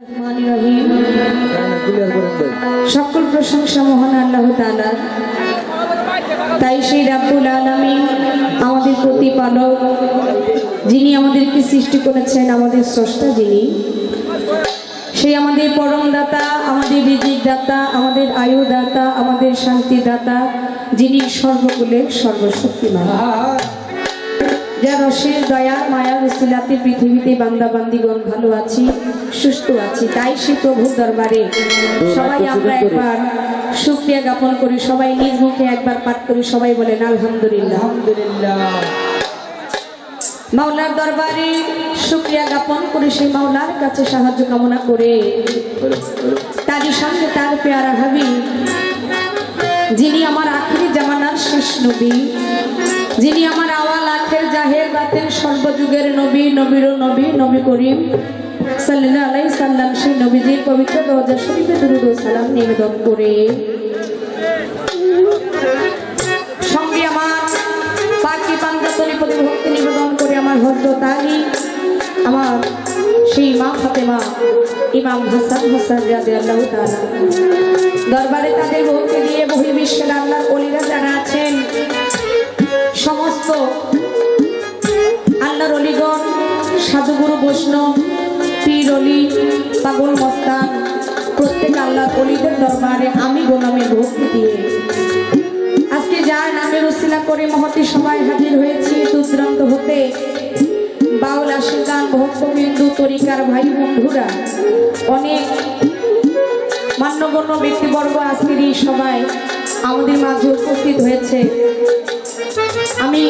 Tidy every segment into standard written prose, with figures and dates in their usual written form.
রহিম। সকল প্রশংসা মহান আল্লাহ তাআলার। তাই সেই রাব্বুল আলামিন আমাদের প্রতিপালক, যিনি আমাদেরকে সৃষ্টি করেছেন, আমাদের স্রষ্টা যিনি, সেই আমাদের পরম দাতা, আমাদের রিজিক দাতা, আমাদের আয়ু দাতা, আমাদের শান্তি দাতা, যিনি সর্বকুলের সর্বশক্তিমান, যার অশেষ দয়া মায়ার উসিলাতে পৃথিবীতে বান্দা বান্দিগণ ভালো আছি, সুস্থ আছি। তাই সে প্রভুর দরবারে সবাই আমরা একবার শুকরিয়া জ্ঞাপন করি, সবাই নিজ মুখে একবার পাঠ করি, সবাই বলেন আলহামদুলিল্লাহ। মাওলার দরবারে শুকরিয়া জ্ঞাপন করে সেই মাওলার কাছে সাহায্য কামনা করে তারই সঙ্গে তার পেয়ারা হাবিব, যিনি আমার আখিরি জামানার শেষ নবী, যিনি আমার আওয়াল আখের জাহের বাতের সর্বযুগের নবী, নবীর নবী, নবী করিম সাল্লাল্লাহু আলাইহি সাল্লাম, সেই নবীজির পবিত্র দরজা শরীফে দরুদ ও সালাম নিবেদন করে সঙ্গে আমার পাকি পাঞ্জাতনি প্রতি ভক্তি নিবেদন করে আমার হযরত আলী, আমার সেই মা ফাতেমা, ইমাম হাসান হোসেন রাদিয়াল্লাহু তাআলা দরবারে তাদের বউকে দিয়ে বহির্বিশ্বের আল্লাহর ওলিরা যারা আছেন, সমস্ত আল্লাহর অলিগণ, সাধুগুরু বৈষ্ণব, পীর অলি, পাগল মস্তান, প্রত্যেক আল্লাহর অলিদের দরবারে আমি গোলামের ভক্তি দিয়ে আজকে যার নামের উসিলা করে মহতি সবাই হাজির হয়েছি দূরদূরান্ত হতে, বাউল আশিকান ভক্তবিন্দু তরিকার ভাই বন্ধুরা, অনেক মান্যগণ্য ব্যক্তিবর্গ আজকের এই সবাই আমাদের মাঝে উপস্থিত হয়েছে। আমি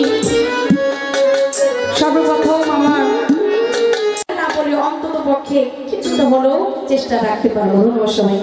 সর্বপ্রথম আমার না বলে অন্তত পক্ষে কিছুটা হলেও চেষ্টা রাখতে পারবো সময়।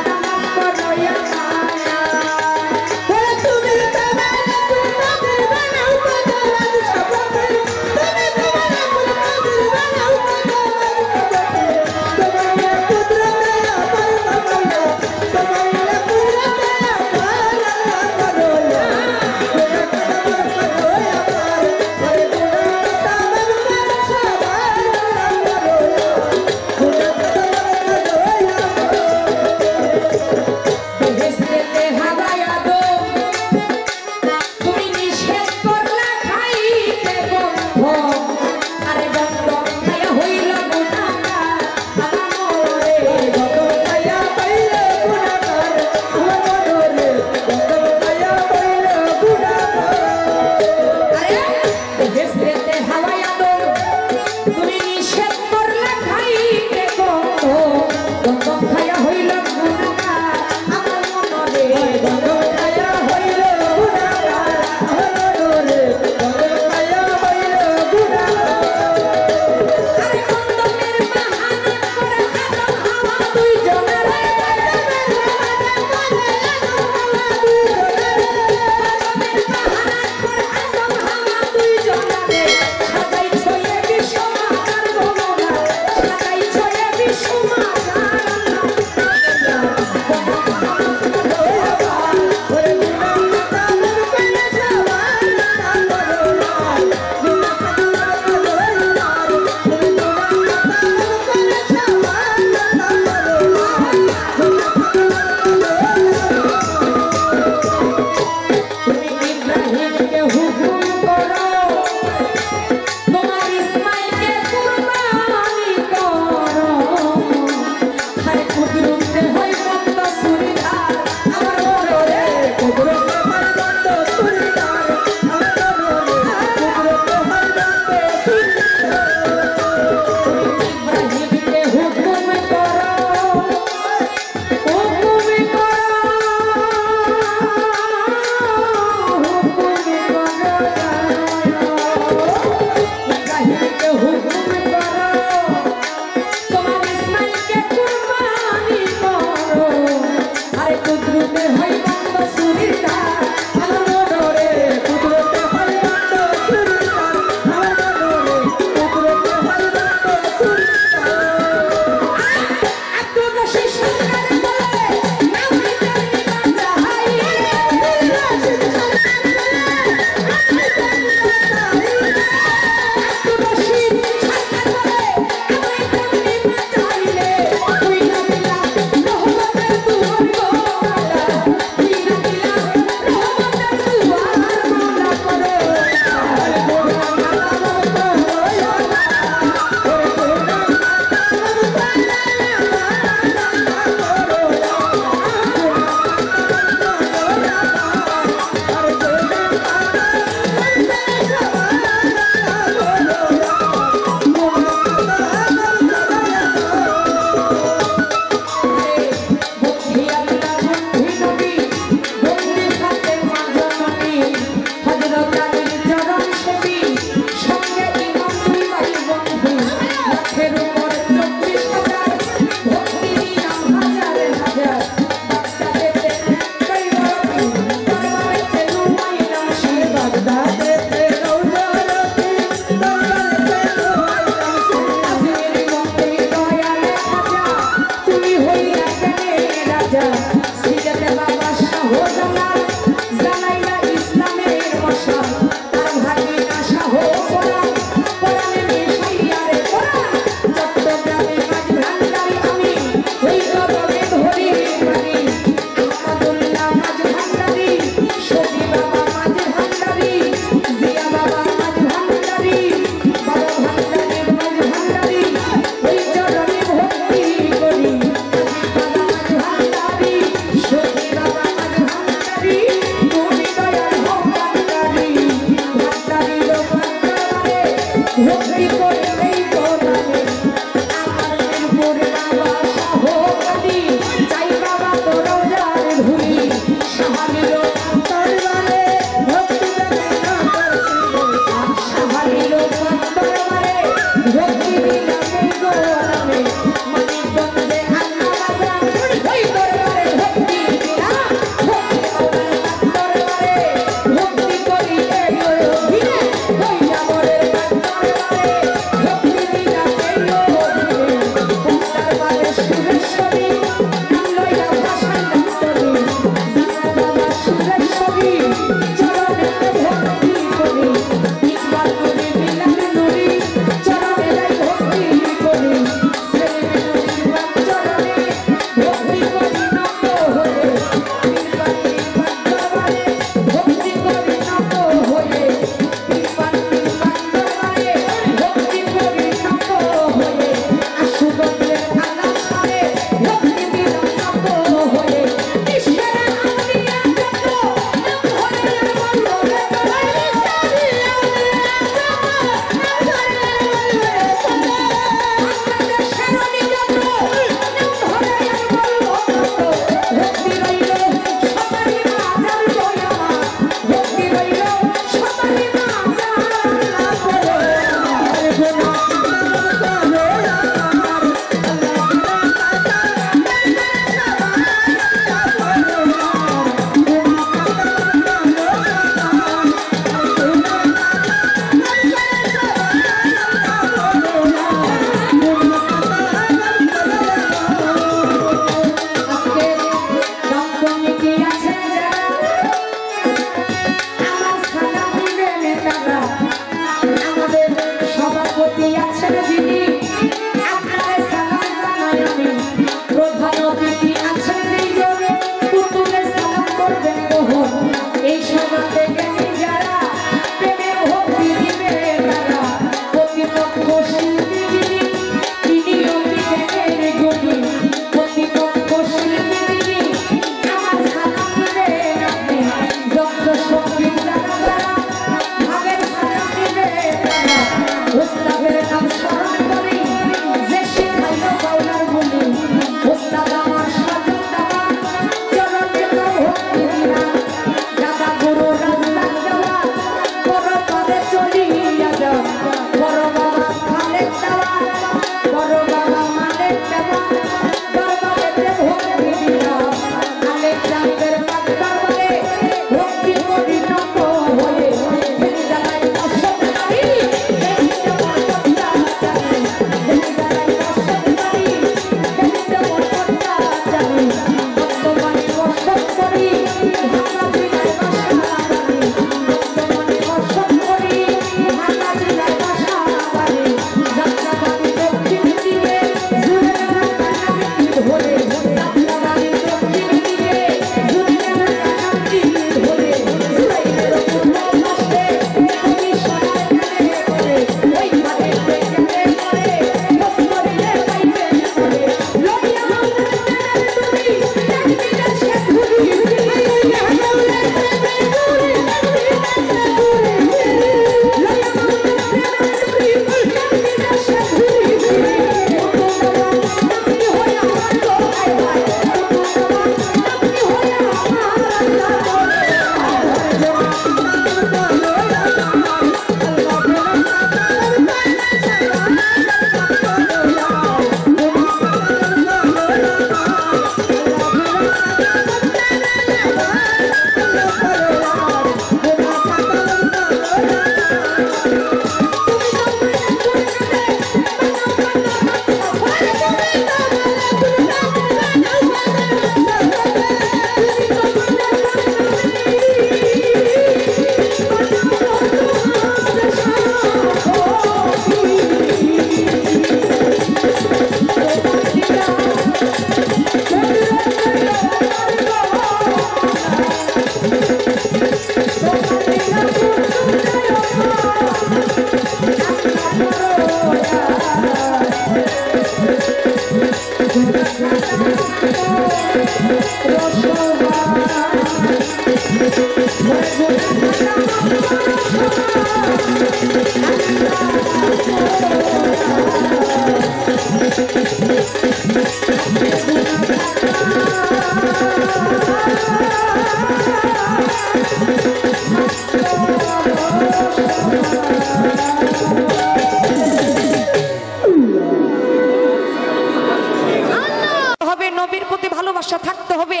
নবীর প্রতি ভালোবাসা থাকতে হবে।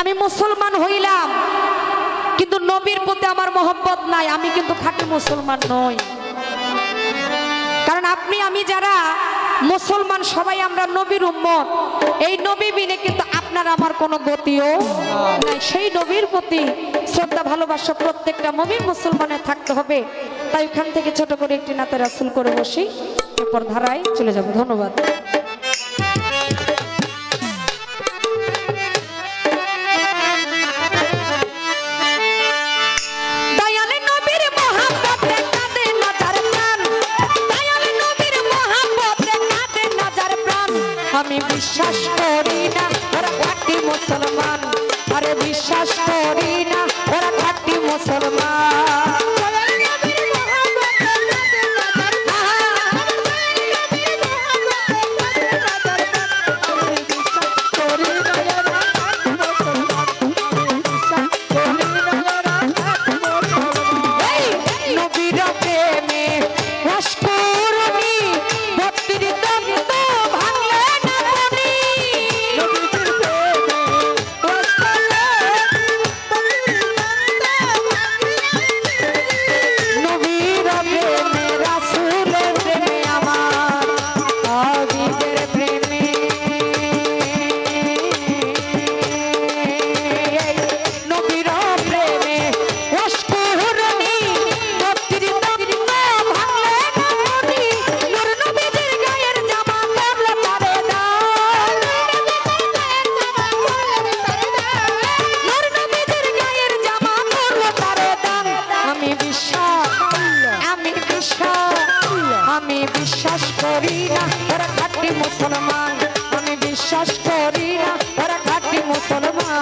আমি মুসলমান হইলাম কিন্তু নবীর প্রতি আমার মহব্বত নাই, আমি কিন্তু খাঁটি মুসলমান নই। কারণ আপনি আমি যারা মুসলমান সবাই আমরা নবীর উম্মত। এই নবী বিনে কিন্তু আপনার আমার কোনো গতিও নাই। সেই নবীর প্রতি শ্রদ্ধা ভালোবাসা প্রত্যেকটা মুমিন মুসলমানের থাকতে হবে। তাই ওখান থেকে ছোট করে একটি নাতে রাসূল করে বসি, এরপর ধারায় চলে যাব। ধন্যবাদ। আমি বিশ্বাস করি না ওরা খাঁটি মুসলমান, আরে বিশ্বাস করি না ওরা খাঁটি মুসলমান। আমি বিশ্বাস করি না ওরা খাঁটি মুসলমান আমি বিশ্বাস করি না ওরা খাঁটি মুসলমান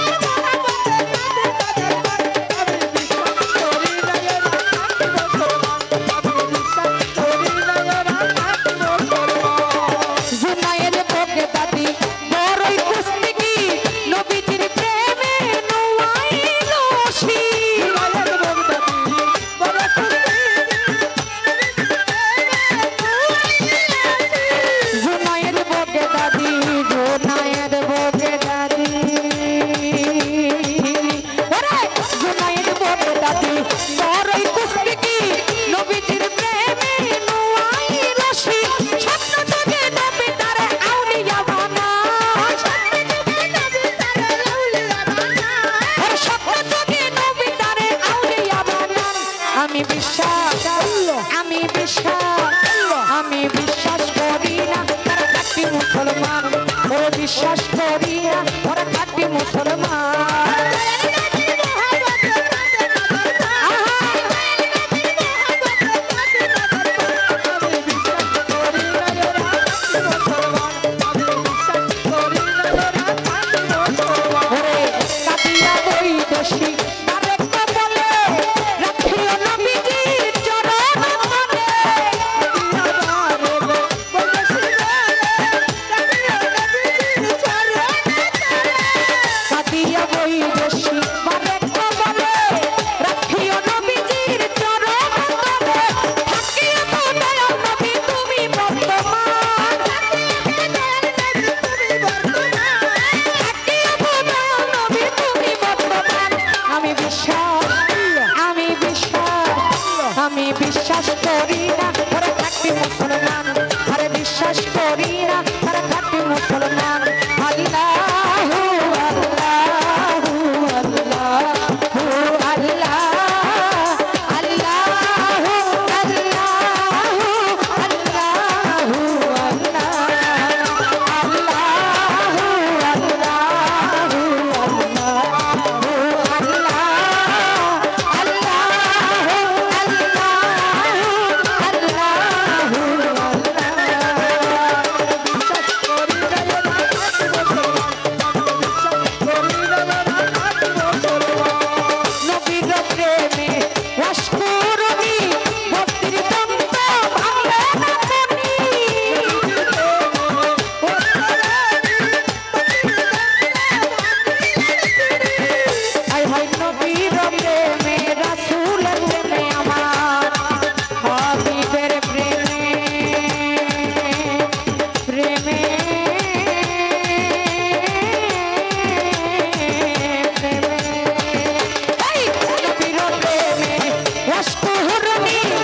বিশ্বাস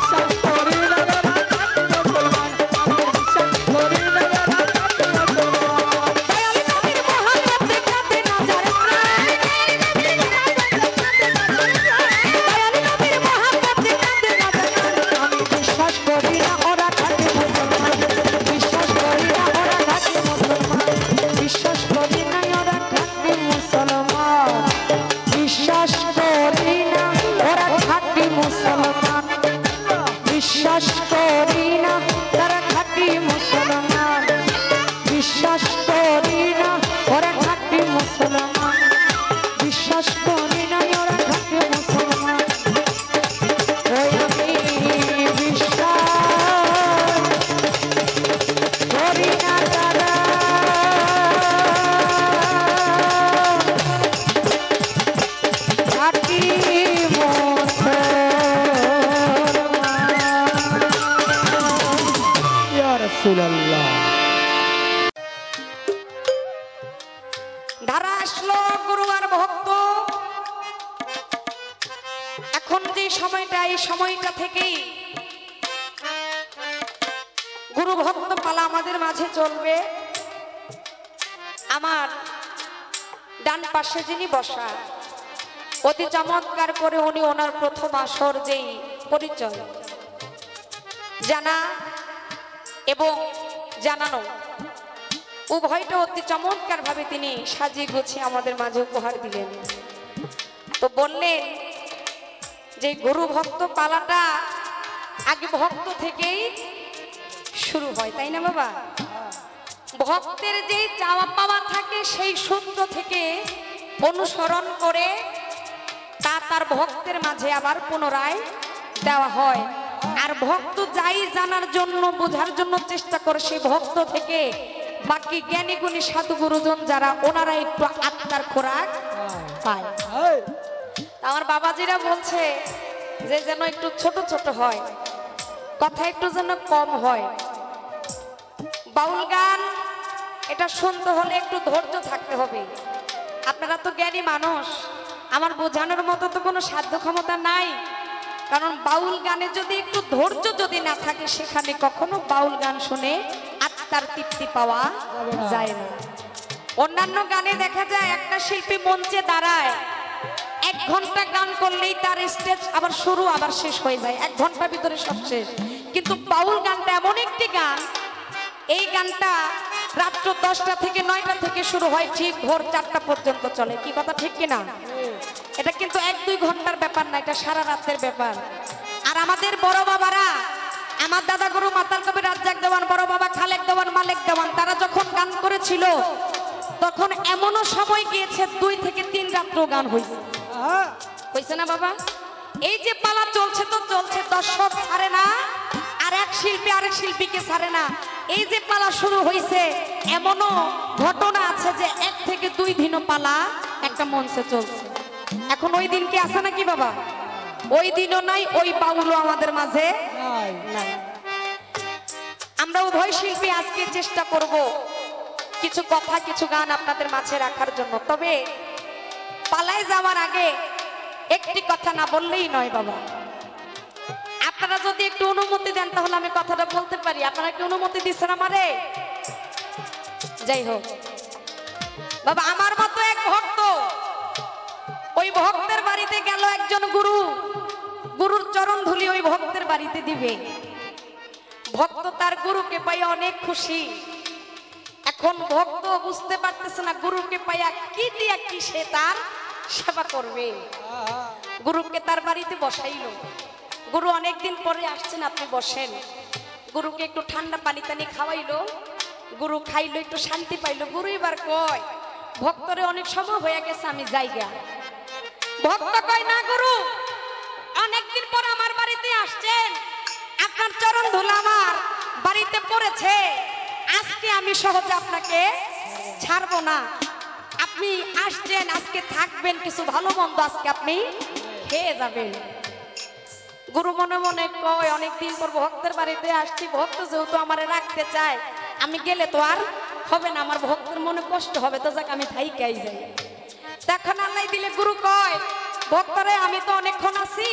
করি না ওরা খাঁটি মুসলমান ধারা আসলো গুরু আর ভক্ত এখন যে সময়টা এই সময়টা থেকেই গুরু ভক্ত পালা আমাদের মাঝে চলবে আমার ডান পাশে যিনি বসা, অতি চমৎকার করে উনি ওনার প্রথম আসর যেই পরিচয় জানা এবং জানানো উভয়টা অতি চমৎকার ভাবে তিনি সাজিয়ে গুছিয়ে আমাদের মাঝে উপহার দিলেন। তো বললেন যে গুরু ভক্ত পালাটা আগে ভক্ত থেকেই শুরু হয়, তাই না বাবা? ভক্তের যে চাওয়া পাওয়া থাকে সেই সূত্র থেকে অনুসরণ করে তা তার ভক্তের মাঝে আবার পুনরায় দেওয়া হয়। আর ভক্ত যাই জানার জন্য বোঝার জন্য চেষ্টা করে সেই ভক্ত থেকে বাকি জ্ঞানী গুণী সাধু গুরুজন যারা ওনারা একটু আত্মার খোরাক পায়। আমার বাবাজিরা বলছে যে যেন একটু ছোট ছোট হয়, কথা একটু যেন কম হয়। বাউল গান এটা শুনতে হলে একটু ধৈর্য থাকতে হবে। আপনারা তো জ্ঞানী মানুষ, আমার বোঝানোর মতো তো কোনো সাধ্য ক্ষমতা নাই। কারণ বাউল গানে যদি একটু ধৈর্য যদি না থাকে সেখানে কখনো বাউল গান শুনে আত্মার তৃপ্তি পাওয়া যায় না। অন্যান্য গানে দেখা যায় একটা শিল্পী মঞ্চে দাঁড়ায় 1 ঘন্টা গান করলেই তার স্টেজ আবার শুরু আবার শেষ হয়ে যায়, 1 ঘন্টার ভিতরে সব শেষ। কিন্তু বাউল গানটা এমন একটি গান, এই গানটা রাত্র 10টা থেকে 9টা থেকে শুরু হয়, ঠিক ভোর 4টা পর্যন্ত চলে। কি কথা ঠিক কিনা? এটা কিন্তু 1-2 ঘন্টার ব্যাপার না, এটা সারা রাতের ব্যাপার। আর আমাদের বড় বাবারা, আমার দাদা গুরু মাতাল কবি রাজ্জাক দেওয়ান, বড় বাবা খালেক দেওয়ান, মালিক দেওয়ান, তারা যখন গান করেছিল তখন এমনও সময় গিয়েছে 2 থেকে 3 রাত্র গান হয়েছে। হয়েছে না বাবা? এই যে পালা চলছে তো চলছে, দর্শক ছাড়ে না, আর এক শিল্পী আরেক শিল্পীকে ছাড়ে না। এই যে পালা শুরু হয়েছে এমনও ঘটনা আছে যে 1 থেকে 2 দিনও পালা একটা মঞ্চে চলছে। এখন ওই দিন কি আছে নাকি বাবা? ওই দিনও নাই, ওই বাউলও আমাদের মাঝে নাই। আমরা উভয় শিল্পী আজকে চেষ্টা করব কিছু কথা কিছু গান আপনাদের মাঝে রাখার জন্য। তবে পালায় যাওয়ার আগে একটি কথা না বললেই নয় বাবা। আপনারা যদি একটু অনুমতি দেন তাহলে আমি কথাটা বলতে পারি। আপনারা কি অনুমতি দিচ্ছেন আমারে? যাই হোক বাবা, আমার মতো এক ভক্ত, ওই ভক্তের বাড়িতে গেল একজন গুরু, গুরুর চরণ ধুলি ওই ভক্তের বাড়িতে দিবে। ভক্ত তার গুরুকে পাইয়া অনেক খুশি। এখন ভক্ত বুঝতে পারতেছে না গুরুকে পাইয়া কি দিয়া কি সে তার সেবা করবে। গুরুকে তার বাড়িতে বসাইলো। গুরু অনেকদিন পরে আসছেন, আপনি বসেন। গুরুকে একটু ঠান্ডা পানি টানি খাওয়াইলো, গুরু খাইলো, একটু শান্তি পাইলো। গুরু এবার কয় ভক্তরে অনেক সময় হয়ে গেছে, আমি যাইগা। ভক্ত কয় না গুরু, অনেকদিন পর আমার বাড়িতে আসছেন, আপনার চরণ ধুলা আমার বাড়িতে পড়েছে, আজকে আমি সহজে আপনাকে ছাড়বো না। আপনি আসছেন, আজকে থাকবেন, কিছু ভালো মন্দ আজকে আপনি খেয়ে যাবেন। গুরু মনে মনে কয় অনেকদিন পর ভক্তের বাড়িতে আসছি, ভক্ত যেহেতু আমারে রাখতে চায়, আমি গেলে তো আর হবে না, আমার ভক্তের মনে কষ্ট হবে, তো যাক আমি থাইকাই যাই। তখন আল্লাহ দিলে গুরু কয় ভক্তরে আমি তো অনেকক্ষণ আছি,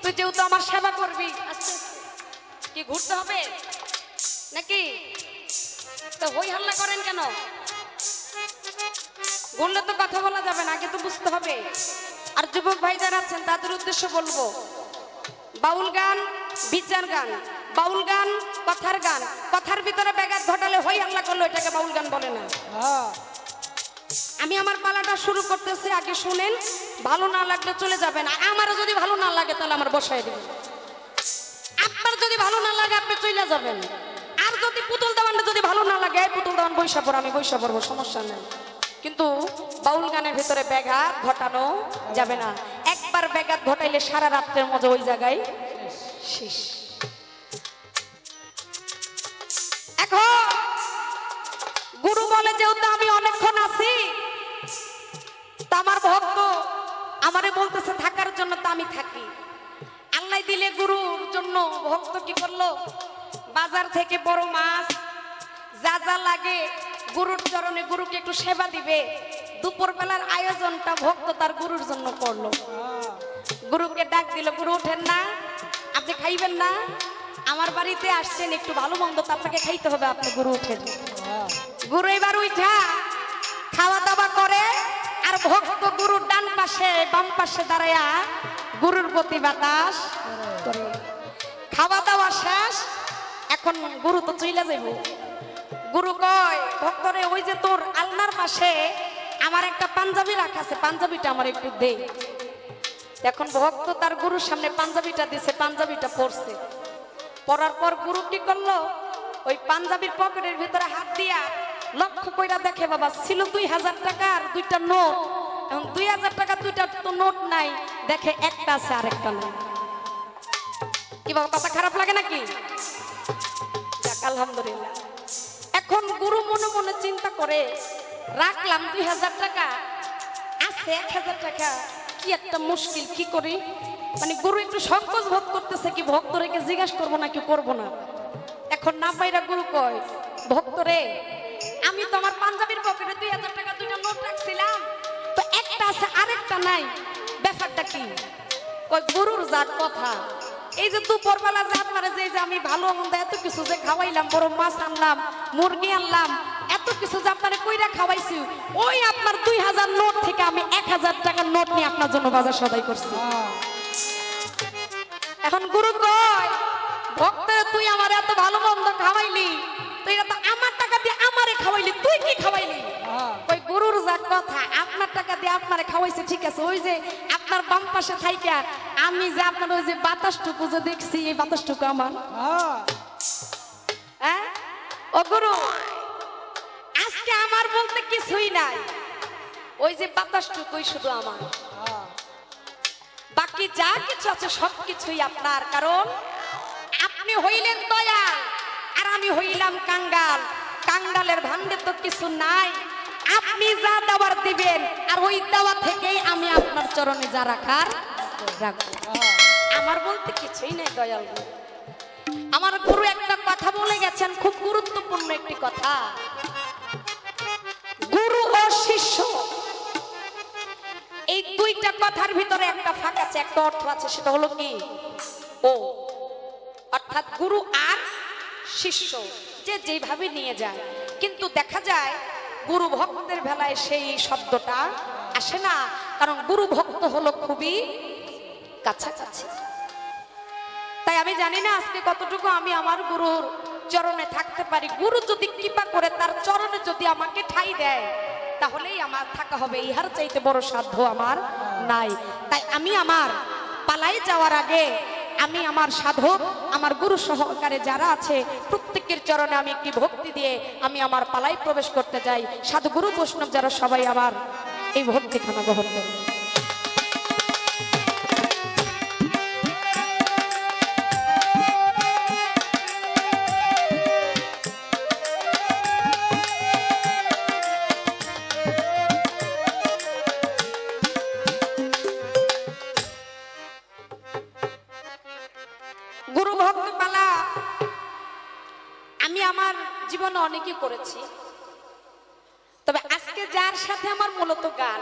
তুই যেহেতু আমার সেবা করবি, আচ্ছা কি ঘুরতে হবে নাকি? তো হই হাল্লা করেন কেন? ঘুরলে তো কথা বলা যাবে না, আগে তো বুঝতে হবে। আর যুবক ভাই যারা আছেন তাদের উদ্দেশ্য বলবো, বাউল গান বিচার গান, বাউল গান কথার গান, কথার ভিতরে ব্যাঘাত ঘটালে হই হাল্লা করলো এটাকে বাউল গান বলে না। আমি আমার পালাটা শুরু করতেছি, আগে শুনেন, ভালো না লাগলে চলে যাবেন। আমারও যদি ভালো না লাগে তাহলে আমার বসায় দেবেন। আপনার যদি ভালো না লাগে আপনি চলে যাবেন। আর যদি পুতুল দেওয়ানটা যদি ভালো না লাগে, পুতুল দেওয়ান বৈশা পড়ো, আমি বৈশা পড়বো, সমস্যা নেই। কিন্তু বাউল গানের ভিতরে ব্যাঘাত ঘটানো যাবে না। একবার ব্যাঘাত ঘটাইলে সারা রাত্রের মজা ওই জায়গায় শেষ। এখন গুরু বলে যেহেতু আমি অনেকক্ষণ আছি, তা আমার ভক্ত আমারে বলতেছে থাকার জন্য, তা আমি থাকি। আল্লাহ দিলে গুরুর জন্য ভক্ত কি করলো, বাজার থেকে বড় মাছ যা যা লাগে গুরুর চরণে, গুরুকে একটু সেবা দিবে, দুপুর বেলার আয়োজনটা ভক্ত তার গুরুর জন্য করলো। গুরুকে ডাক দিল, গুরু ওঠেন না, আপনি খাইবেন না, আমার বাড়িতে আসছেন, একটু ভালো মন্দ তো আপনাকে খাইতে হবে, আপনি গুরু ওঠেন। গুরু এবার উঠা খাওয়া দাওয়া করে আর ভক্ত গুরুর ডান পাশে বাম পাশে দাঁড়ায়া গুরুর প্রতি বাতাস করে। খাওয়া দাওয়া শেষ, এখন গুরু তো চইলা যাইব। গুরু কয় ভক্তরে ওই যে তোর আলনার পাশে আমার একটা পাঞ্জাবি রাখা আছে, পাঞ্জাবিটা আমার একটু দে। এখন ভক্ত তার গুরুর সামনে পাঞ্জাবিটা দিছে, পাঞ্জাবিটা পরছে। পরার পর গুরু কি করলো, ওই পাঞ্জাবির পকেটের ভিতরে হাত দিয়া লক্ষ্য কইরা দেখে বাবা ছিল 2000 টাকার 2টা নোট, এবং 2000 টাকা 2টা তো নোট নাই, দেখে একটা আছে আর একটা নাই। কি বাবা কথা খারাপ লাগে নাকি? যাক আলহামদুলিল্লাহ। এখন গুরু মনে মনে চিন্তা করে রাখলাম 2000 টাকা আছে, 1000 টাকা কি একটা মুশকিল, কি করি। মানে গুরু একটু সংকোচ বোধ করতেছে কি ভক্তরেকে জিজ্ঞাসা করবো নাকি করবো না। এখন না পাইরা গুরু কয় ভক্তরে আমি তো আমার পাঞ্জাবির পকেটে 2000 টাকা 2টা নোট রাখছিলাম, তো একটা আছে আরেকটা নাই, ব্যাপারটা কি? কয় গুরুর জাত কথা, এই যে দুপুরবেলা যে আপনারা যে আমি ভালো মন্দ এত কিছু যে খাওয়াইলাম, বড় মাছ আনলাম, মুরগি আনলাম, এত কিছু যে আপনারা কইরা খাওয়াইছি, ওই আপনার 2000 নোট থেকে আমি 1000 টাকার নোট নিয়ে আপনার জন্য বাজার সদাই করছি। এখন গুরু কয় ভক্তরা তুই আমার এত ভালো মন্দ খাওয়াইলি, তুই তো আমার টাকা দিয়ে আমারে খাওয়াইলি, তুই কি খাওয়াইলি? ওই গুরুর যা কথা, আপনার টাকা দিয়ে আপনারে খাওয়াইছে ঠিক আছে, ওই যে আপনার বাম পাশে থাইকা আমি যে আপনার ওই যে বাতাসটুকু যে দেখছি, এই বাতাসটুকু আমার। হ্যাঁ ও গুরু, আজকে আমার বলতে কিছুই নাই, ওই যে বাতাসটুকুই শুধু আমার, বাকি যা কিছু আছে সবকিছুই আপনার। কারণ আপনি হইলেন দয়াল আর আমি হইলাম কাঙ্গাল, কাঙ্গালের ভান্ডে তো কিছু নাই, আপনি যা দেওয়ার দিবেন আর ওই দেওয়া থেকেই আমি আপনার চরণে যা রাখার রাখবো। আমার বলতে কিছুই নেই দয়াল। আমার গুরু একটা কথা বলে গেছেন, খুব গুরুত্বপূর্ণ একটি কথা। গুরু ও শিষ্য এই দুইটা কথার ভিতরে একটা ফাঁক আছে, একটা অর্থ আছে, সেটা হলো কি ও, অর্থাৎ গুরু আর শিষ্য যে যেভাবে নিয়ে যায়। কিন্তু দেখা যায় গুরু ভক্তদের বেলায় সেই শব্দটা আসে না, কারণ গুরু ভক্ত হলো খুবই কাছাকাছি। তাই আমি জানি না আজকে কতটুকু আমি আমার গুরুর চরণে থাকতে পারি। গুরু যদি কৃপা করে তার চরণে যদি আমাকে ঠাঁই দেয়, তাহলেই আমার থাকা হবে, ইহার চাইতে বড় সাধ্য আমার নাই। তাই আমি আমার পালাই যাওয়ার আগে আমি আমার সাধক, আমার গুরু সহকারে যারা আছে প্রত্যেকের চরণে আমি একটি ভক্তি দিয়ে আমি আমার পালাই প্রবেশ করতে চাই। সাধু গুরু বৈষ্ণব যারা সবাই আমার এই ভক্তিখানা গ্রহণ করে। গুরু ভক্ত পালা আমি আমার জীবনে অনেকই করেছি, তবে আজকে যার সাথে আমার মূলত গান,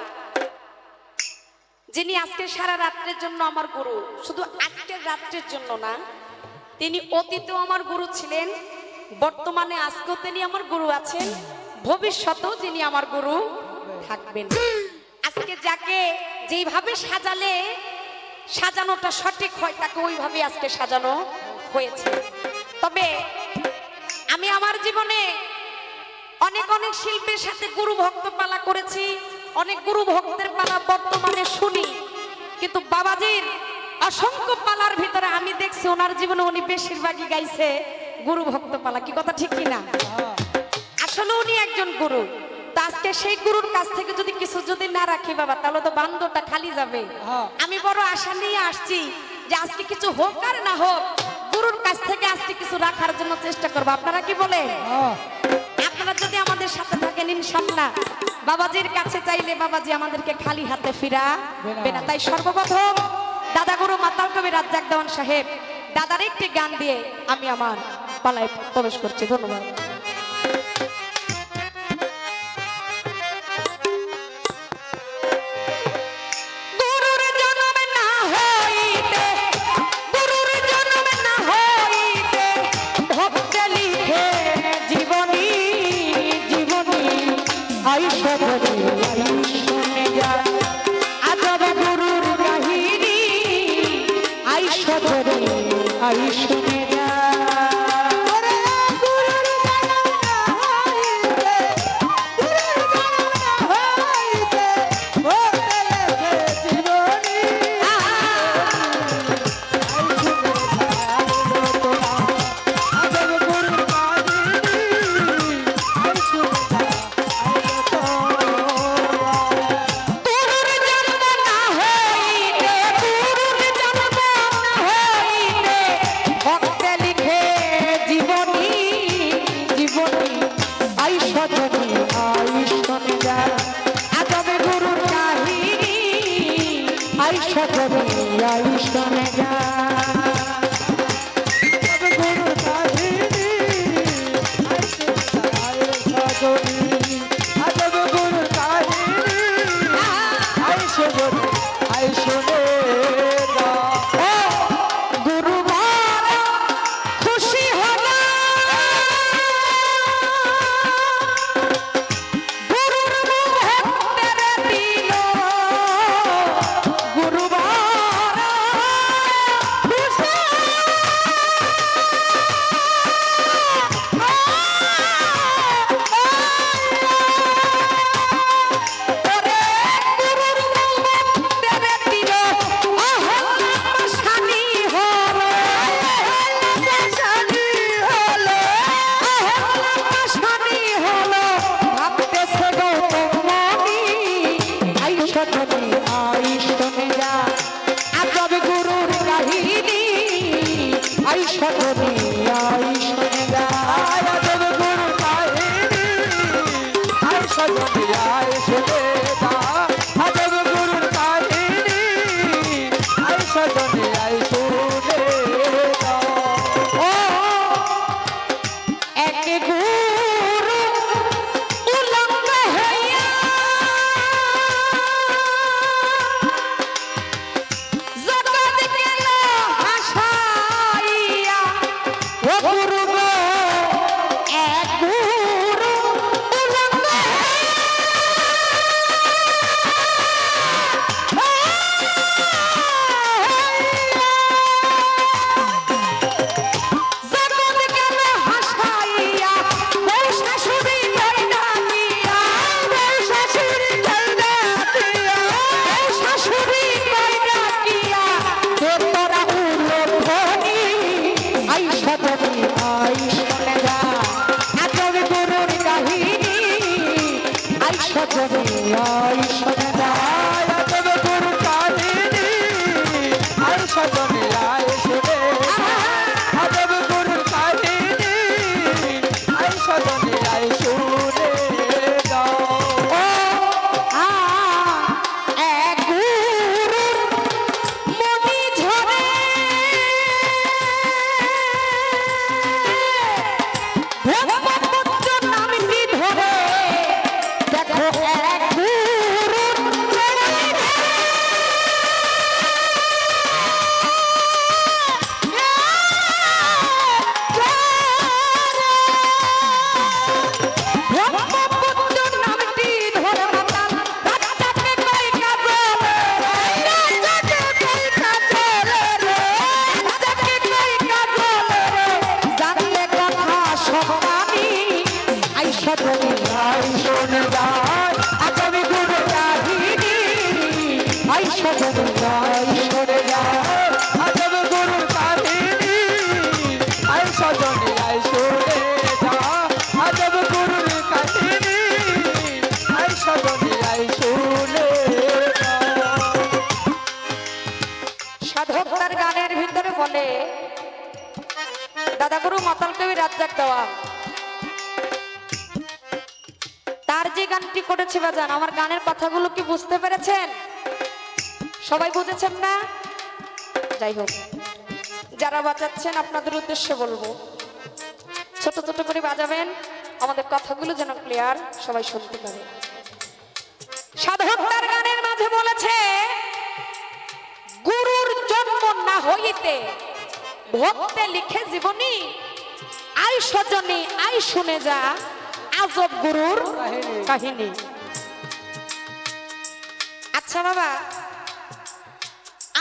যিনি আজকে সারা রাত্রের জন্য আমার গুরু, শুধু আজকের রাত্রের জন্য না, তিনি অতীতেও আমার গুরু ছিলেন, বর্তমানে আজকেও তিনি আমার গুরু আছেন, ভবিষ্যতেও যিনি আমার গুরু থাকবেন। আজকে যাকে যেইভাবে সাজালে সাজানোটা সঠিক হয়, তাকে ওইভাবে আজকে সাজানো হয়েছে। তবে আমি আমার জীবনে অনেক অনেক শিল্পীর সাথে গুরু ভক্ত পালা করেছি, অনেক গুরু ভক্তের পালা বর্তমানে শুনি, কিন্তু বাবাজির অসংখ্য পালার ভিতরে আমি দেখছি ওনার জীবনে উনি বেশিরভাগই গাইছে গুরু ভক্ত পালা। কি কথা ঠিক কিনা? আসলে উনি একজন গুরু। তো আজকে সেই গুরুর কাছ থেকে যদি কিছু যদি না রাখি বাবা, তাহলে তো বান্ধবটা খালি যাবে। আমি বড় আশা নিয়ে আসছি যে আজকে কিছু হোক আর না হোক, গুরুর কাছ থেকে আজকে কিছু রাখার জন্য চেষ্টা করবো। আপনারা কি বলেন? আপনারা যদি আমাদের সাথে থাকেন ইনশাআল্লাহ বাবাজির কাছে চাইলে বাবাজি আমাদেরকে খালি হাতে ফিরাবে না। তাই সর্বপ্রথম দাদা গুরু মাতাল কবি রাজ্জাক দেওয়ান সাহেব দাদার একটি গান দিয়ে আমি আমার পালায় প্রবেশ করছি। ধন্যবাদ। I সজনী আই শুনে যা গুরুর কাহিনী আই সজনী আজব গুরুর কাহিনী আই সজনী আই শুনে যা গুরু বড় খুশি হলো গুরুর ভক্তের দিল গুরু বড় খুশি ওরে গুরুর ভক্তের দিল শানি হলো শানি হলো শানি হলো ভাবতেছে গৌতম মনি আই সজনী আই শুনে যা আজব গুরুর কাহিনী আই সজনী আই শুনে যা আজব গুরুর কাহিনী আই সজনী আই শুনে যা আজব গুরুর কাহিনী আই সজনী আই শুনে যা ও এক গুরু উলঙ্গ হইয়া জগৎ গেল হাসাইয়া ও গুরু গো এক গুরু উলঙ্গ জগৎ গেল হাসাইয়া বউ শাশুড়ি কইরা দিয়া বউ শাশুড়ি কইরা দিয়া বউ শাশুড়ি কইরা দিয়া তোরা উলঙ্ঘনি আই সজনী আই শুনে যা আজব গুরুর কাহিনী আই সজনী আই শুনে যা আজব গুরুর কাহিনী আই সজনী আই শুনে যা আজব গুরুর কাহিনী আই সজনী আই শুনে যা ও আ এক গুরুর মনি ঝরে ব্রহ্মপুত্র নামটি ধরে দেখো এক গুরুর চরণে ব্রহ্মপুত্র নামটি ধরে মাতাল রাজাকে কই কাজলে রাজাকে কই কাজলে রাজাকে কই কাজলে জানলে কথা সবানি আই সজনী আই শুনে যা আজব গুরুর কাহিনী আই সজনী আই শুনে যা আজব গুরুর কাহিনী আই সজনী আই শুনে যা আজব গুরুর কাহিনী আই সজনী আই শুনে যা সাধক তার গানের ভিতরে বলে দাদা গুরু মাতাল কবি রাজ্জাক দেওয়া তার যে গানটি করেছে বাজান আমার গানের কথাগুলো কি বুঝতে পেরেছেন সবাই বুঝেছেন না যাই হোক যারা বাজাচ্ছেন আপনাদের উদ্দেশ্যে বলবো ছোট ছোট করে বাজাবেন আমাদের কথাগুলো যেন ক্লিয়ার সবাই শুনতে পারে সাধক তার গানের মাঝে বলেছে গুরুর জন্ম না হইতে ভক্তে লিখে জীবনী আই সজনী আই শুনে যা আজব গুরুর কাহিনী আচ্ছা বাবা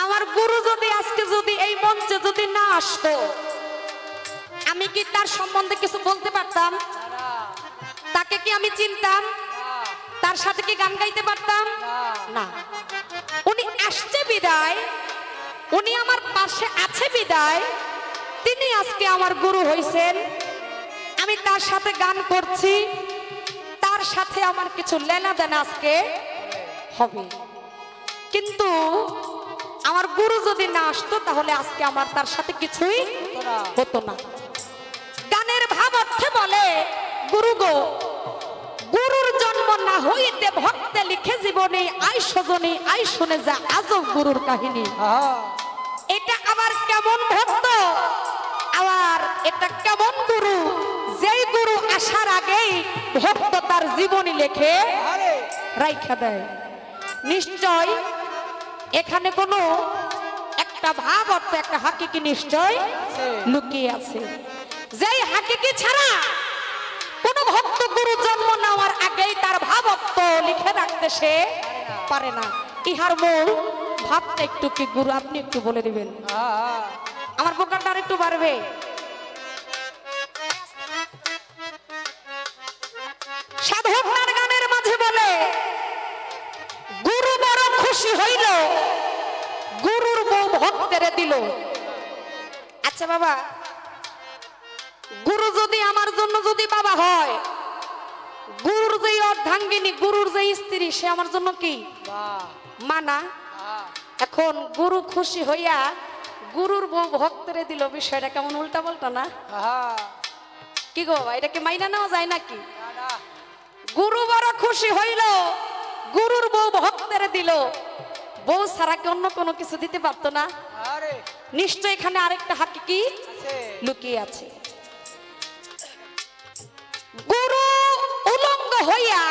আমার গুরু যদি আজকে যদি এই মঞ্চে যদি না আসতো আমি কি তার সম্বন্ধে কিছু বলতে পারতাম তাকে কি আমি চিনতাম তার সাথে কি গান গাইতে পারতাম না উনি আসছে বিদায় উনি আমার পাশে আছে বিদায় তিনি আজকে আমার গুরু হইছেন আমি তার সাথে গান করছি তার সাথে আমার কিছু লেনা দেনা আজকে হবে কিন্তু আমার গুরু যদি না আসতো তাহলে আজকে আমার তার সাথে কিছুই হতো না গানের ভাব অর্থে বলে গুরু গো গুরুর জন্ম না হইতে ভক্তে লিখে জীবনে আই সজনে আই শুনে যা আজব গুরুর কাহিনী। এটা আবার কেমন ভক্ত, আবার এটা কেমন গুরু, যেই গুরু আসার আগেই ভক্ত তার জীবনী লেখে রাইখা দেয়। নিশ্চয় এখানে কোনো একটা ভাব অর্থ একটা হাকিকি নিশ্চয় লুকিয়ে আছে, যেই হাকিকি ছাড়া কোন ভক্ত গুরু জন্ম নেওয়ার আগেই তার ভাব অর্থ লিখে রাখতে সে পারে না। ইহার মূল ভাবটা একটু কি গুরু আপনি একটু বলে দিবেন, আমার বোকারটা আর একটু বাড়বে। সাধক তার গানের মাঝে বলে, গুরু বড় খুশি হইল গুরুর বউ ভক্তের দিল। আচ্ছা বাবা, গুরু যদি আমার জন্য যদি বাবা হয়, গুরুর যে অর্ধাঙ্গিনী গুরুর যে স্ত্রী সে আমার জন্য কি মানা? এখন গুরু খুশি হইয়া গুরুর বউ ভক্তের দিল, বিষয়টা কেমন উল্টা পাল্টা না? কি গো বাবা, এটা কি মাইনা নেওয়া যায় নাকি? গুরু বড় খুশি হইল গুরুর বউ ভক্তের দিল, বউ ছাড়া কি অন্য কোনো কিছু দিতে পারতো না? নিশ্চয় এখানে আরেকটা হাকিকি লুকিয়ে আছে। গুরু উলঙ্গ হইয়া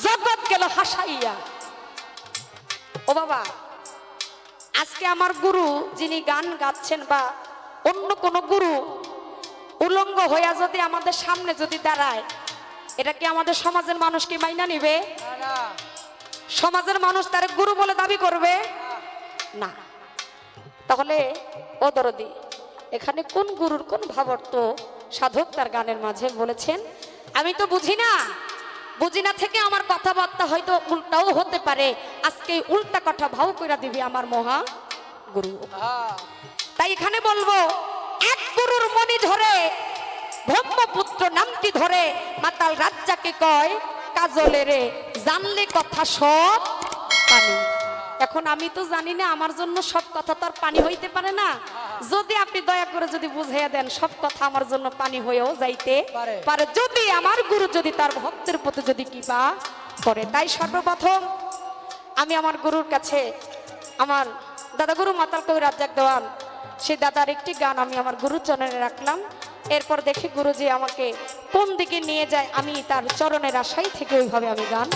জগৎ গেল হাসাইয়া। ও বাবা, আজকে আমার গুরু যিনি গান গাচ্ছেন বা অন্য কোন গুরু উলঙ্গ হইয়া যদি আমাদের সামনে যদি দাঁড়ায়, এটা কি আমাদের সমাজের মানুষ কি মাইনা নিবে? সমাজের মানুষ তার গুরু বলে দাবি করবে না। তাহলে ও দরদি, এখানে কোন গুরুর কোন ভাবার্থ সাধক তার গানের মাঝে বলেছেন আমি তো বুঝি না। বুঝি না থেকে আমার কথাবার্তা হয়তো উল্টাও হতে পারে। আজকে উল্টা কথা ভাও কইরা দিবি আমার মহা গুরু। তাই এখানে বলবো, এক গুরুর মনি ধরে ব্রহ্মপুত্র নামটি ধরে মাতাল রাজ্জাকে কয় কাজলে রে, জানলে কথা সব পানি। এখন আমি তো জানি না, আমার জন্য সব কথা তো আর পানি হইতে পারে না। যদি আপনি দয়া করে যদি বুঝাইয়া দেন, সব কথা আমার জন্য পানি হয়েও যাইতে পারে যদি আমার গুরু যদি তার ভক্তের প্রতি যদি কৃপা করে। তাই সর্বপ্রথম আমি আমার গুরুর কাছে আমার দাদা গুরু মাতাল কবি রাজ্জাক দেওয়ান, সেই দাদার একটি গান আমি আমার গুরুর চরণে রাখলাম। এরপর দেখি গুরুজি আমাকে কোন দিকে নিয়ে যায়, আমি তার চরণের আশাই থেকে ওইভাবে আমি গান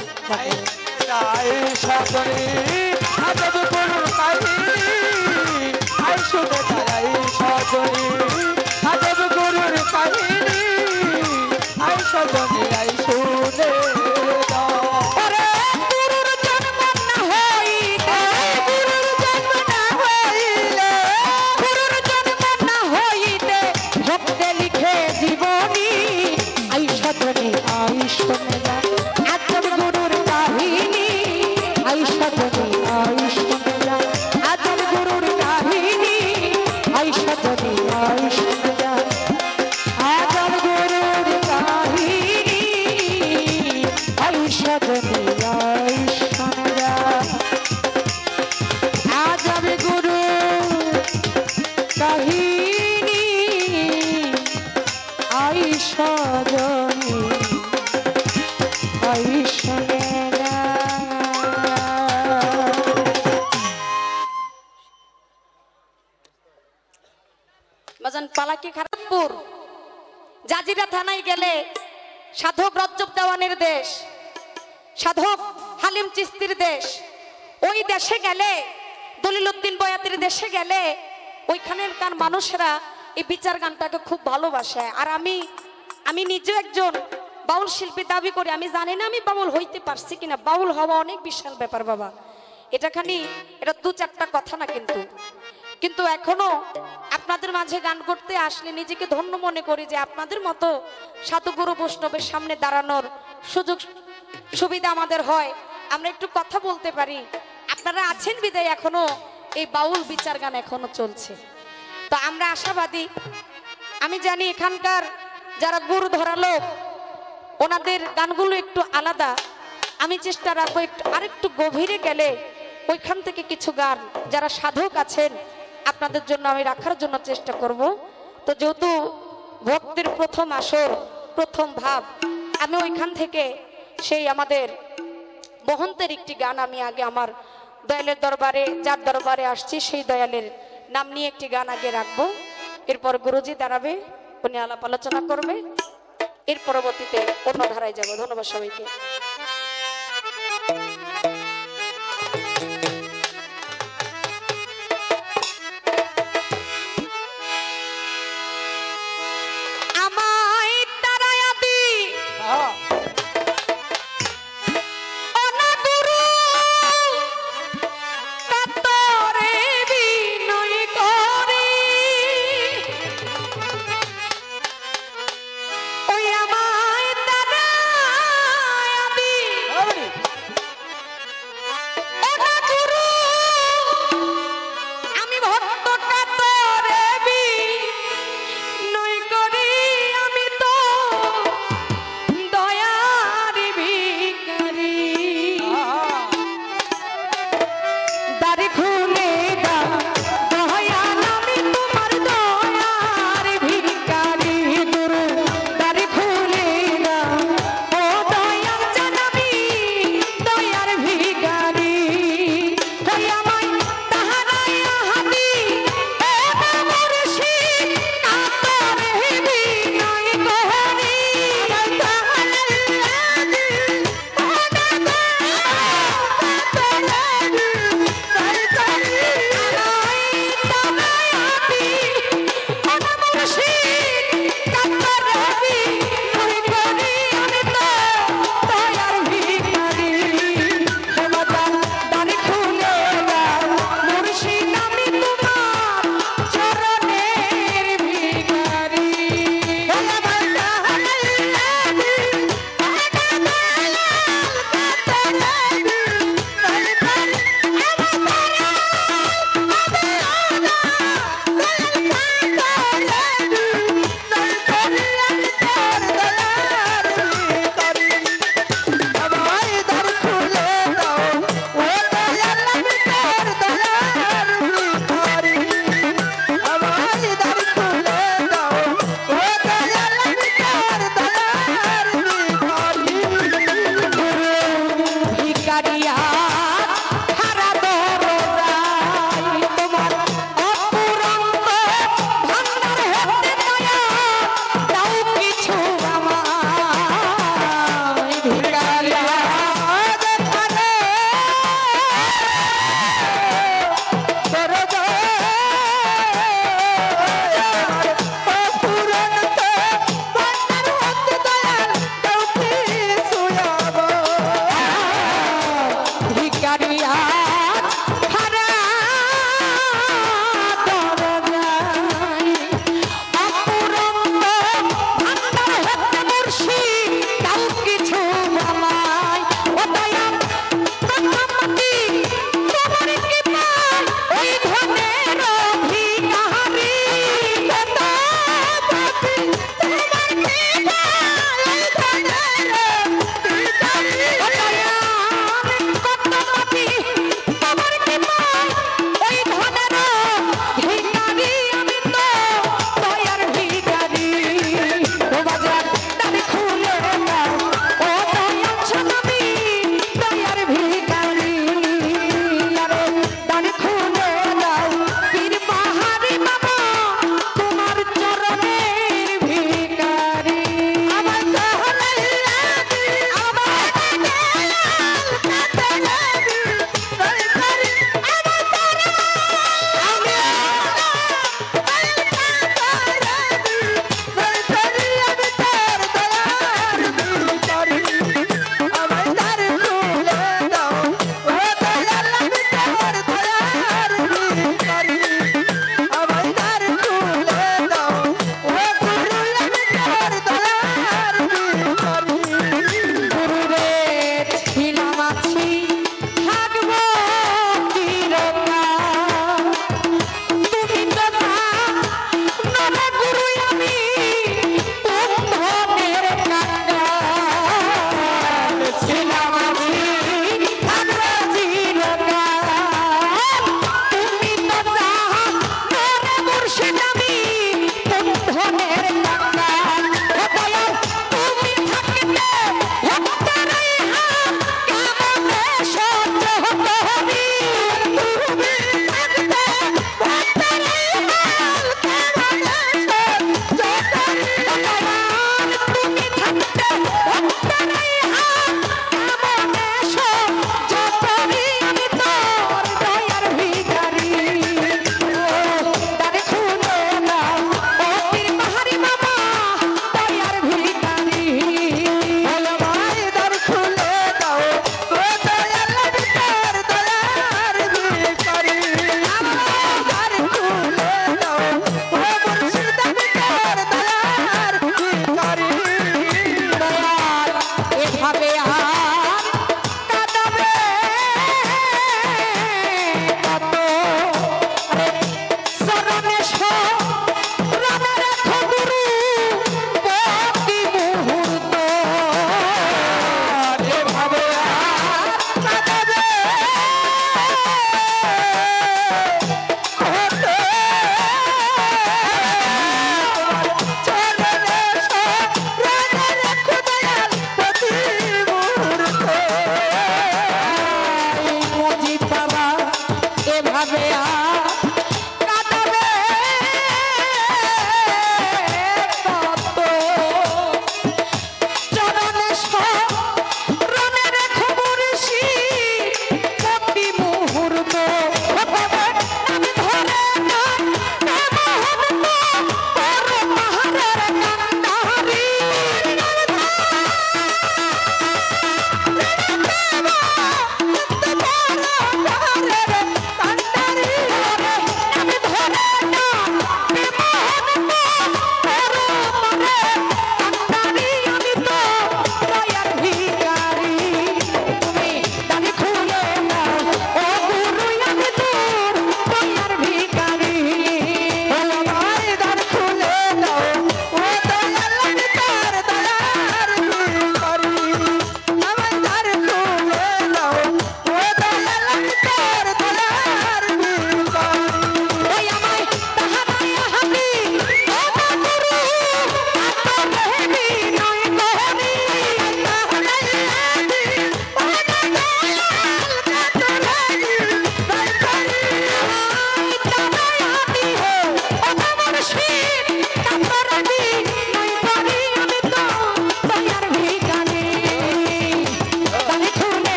পালাকি খারাপপুর জাজিরা থানায় গেলে সাধক রজ্জব দেওয়ানের দেশ, সাধক হালিম চিস্তির দেশ, ওই দেশে গেলে দলিল উদ্দিন বয়াতির দেশে গেলে ওইখানকার মানুষেরা এই বিচার গানটাকে খুব ভালোবাসে। আর আমি নিজেও একজন বাউল শিল্পী দাবি করি। আমি জানি না আমি বাউল হইতে পারছি কিনা। বাউল হওয়া অনেক বিশাল ব্যাপার বাবা। এটা দু চারটা কথা না, কিন্তু এখনো আপনাদের মাঝে গান করতে আসলে নিজেকে ধন্য মনে করি যে আপনাদের মতো সাধুগুরু বৈষ্ণবের সামনে দাঁড়ানোর সুযোগ সুবিধা আমাদের হয়, আমরা একটু কথা বলতে পারি। আপনারা আছেন বিদায় এখনো এই বাউল বিচার গান এখনো চলছে। তো আমরা আশাবাদী। আমি জানি এখানকার যারা গুরু ধরা লোক ওনাদের গানগুলো একটু আলাদা। আমি চেষ্টা রাখবো একটু আরেকটু গভীরে গেলে ওইখান থেকে কিছু গান যারা সাধক আছেন আপনাদের জন্য আমি রাখার জন্য চেষ্টা করব। তো যেহেতু ভক্তির প্রথম আসর, প্রথম ভাব, আমি ওইখান থেকে সেই আমাদের মহন্তের একটি গান আমি আগে আমার দয়ালের দরবারে, যার দরবারে আসছি সেই দয়ালের নাম নিয়ে একটি গান আগে রাখবো। এরপর গুরুজি দাঁড়াবে, উনি আলাপ আলোচনা করবে, এর পরবর্তীতে অন্য ধারায় যাব। ধন্যবাদ সবাইকে। ওই আমায় তারা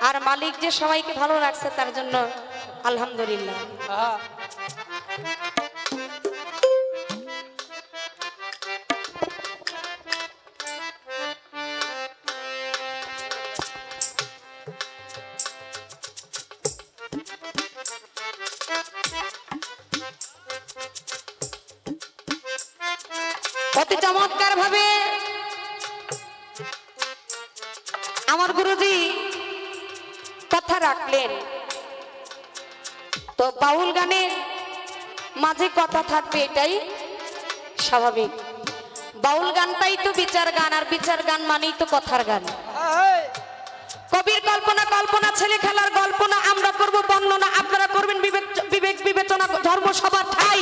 আর মালিক যে সবাইকে ভালো রাখছে তার জন্য আলহামদুলিল্লাহ। হ্যাঁ অতি চমৎকার ভাবে আমার গুরুজি কথা রাখলেন। তো বাউল গানের মাঝে কথা থাকবে, এটাই স্বাভাবিক। বাউল গানটাই তো বিচার গান, আর বিচার গান মানেই তো কথার গান। কবির কল্পনা, কল্পনা ছেলে খেলার কল্পনা, আমরা করব বর্ণনা, আপনারা করবেন বিবেক বিবেচনা। ধর্ম সবার ঠাই,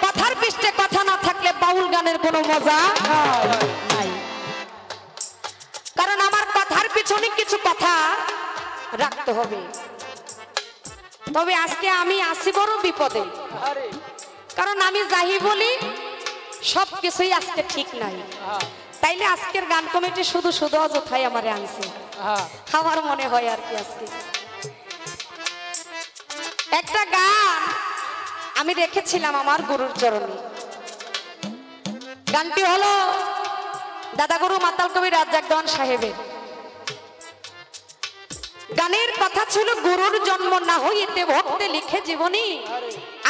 কথার পৃষ্ঠে কথা না থাকলে বাউল গানের কোনো মজা নাই। কারণ আমার কথার পিছনে কিছু কথা রাখতে হবে। তবে আজকে আমি আসি বড় বিপদে, কারণ আমি যাই বলি সব কিছুই আজকে ঠিক নাই। তাইলে আজকের গান কমিটি শুধু শুধু অযথাই আমারে আনছে, আমার মনে হয় আর কি। আজকে একটা গান আমি রেখেছিলাম আমার গুরুর চরণে। গানটি হলো দাদাগুরু মাতাল কবি রাজ্জাক দেওয়ান সাহেবের। গানের কথা ছিল, গুরুর জন্ম না হইতে ভক্তে লিখে জীবনী,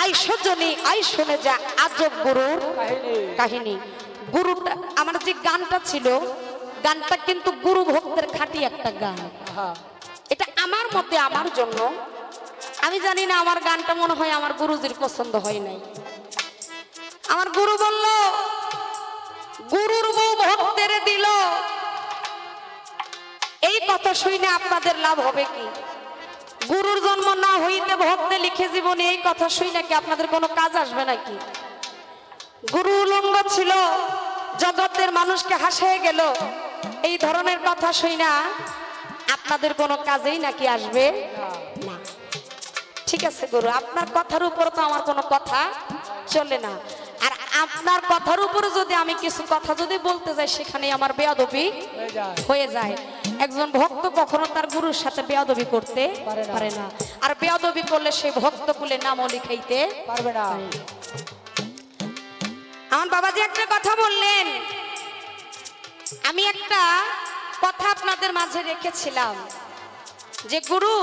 আইসো জনি আই শুনে যা আজব গুরুর কাহিনী। গুরুটা আমার যে গানটা ছিল, গানটা কিন্তু গুরু ভক্তের খাঁটি একটা গান। এটা আমার মতে, আমার জন্য। আমি জানি না, আমার গানটা মনে হয় আমার গুরুজির পছন্দ হয় নাই। আমার গুরু বলল, গুরুর বউ ভক্তের দিল, এই কথা শুনে আপনাদের লাভ হবে কি? গুরুর জন্ম না হইতে ভক্তে লিখে জীবনে, এই কথা শুনে কি আপনাদের কোনো কাজ আসবে নাকি? গুরু উলঙ্গ ছিল, জগতের মানুষকে হাসিয়ে গেল, এই ধরনের কথা শুনে আপনাদের কোনো কাজেই নাকি আসবে না। ঠিক আছে গুরু, আপনার কথার উপর তো আমার কোনো কথা চলে না। আর আপনার কথার উপরে যদি আমি কিছু কথা যদি বলতে যাই, সেখানে আমার বেয়াদবি হয়ে যায়। একজন ভক্ত কখনো তার গুরুর সাথে বেয়াদবি করতে পারে না, আর বেয়াদবি করলে সেই ভক্ত কুলে নামও লিখাইতে পারবে না। আমার বাবাজি একটা কথা বললেন, আমি একটা কথা আপনাদের মাঝে রেখেছিলাম যে গুরু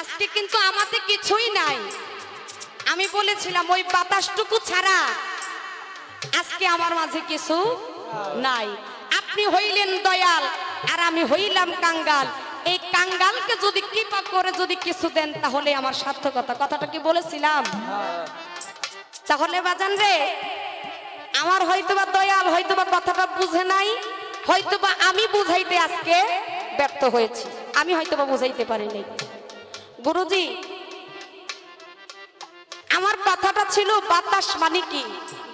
আজকে কিন্তু আমাদের কিছুই নাই। আমি বলেছিলাম ওই বাতাসটুকু ছাড়া আজকে আমার মাঝে কিছু নাই। আপনি হইলেন দয়াল আর আমি হইলাম কাঙ্গাল। এই কাঙ্গালকে যদি কৃপা করে যদি কিছু দেন তাহলে আমার সার্থকতা। কথাটা কি বলেছিলাম? তাহলে বাজান রে, আমার হয়তোবা দয়াল হয়তোবা কথাটা বুঝে নাই, হয়তোবা আমি বুঝাইতে আজকে ব্যর্থ হয়েছি, আমি হয়তোবা বুঝাইতে পারিনি। গুরুজি, আমার কথাটা ছিল বাতাস মানে কি?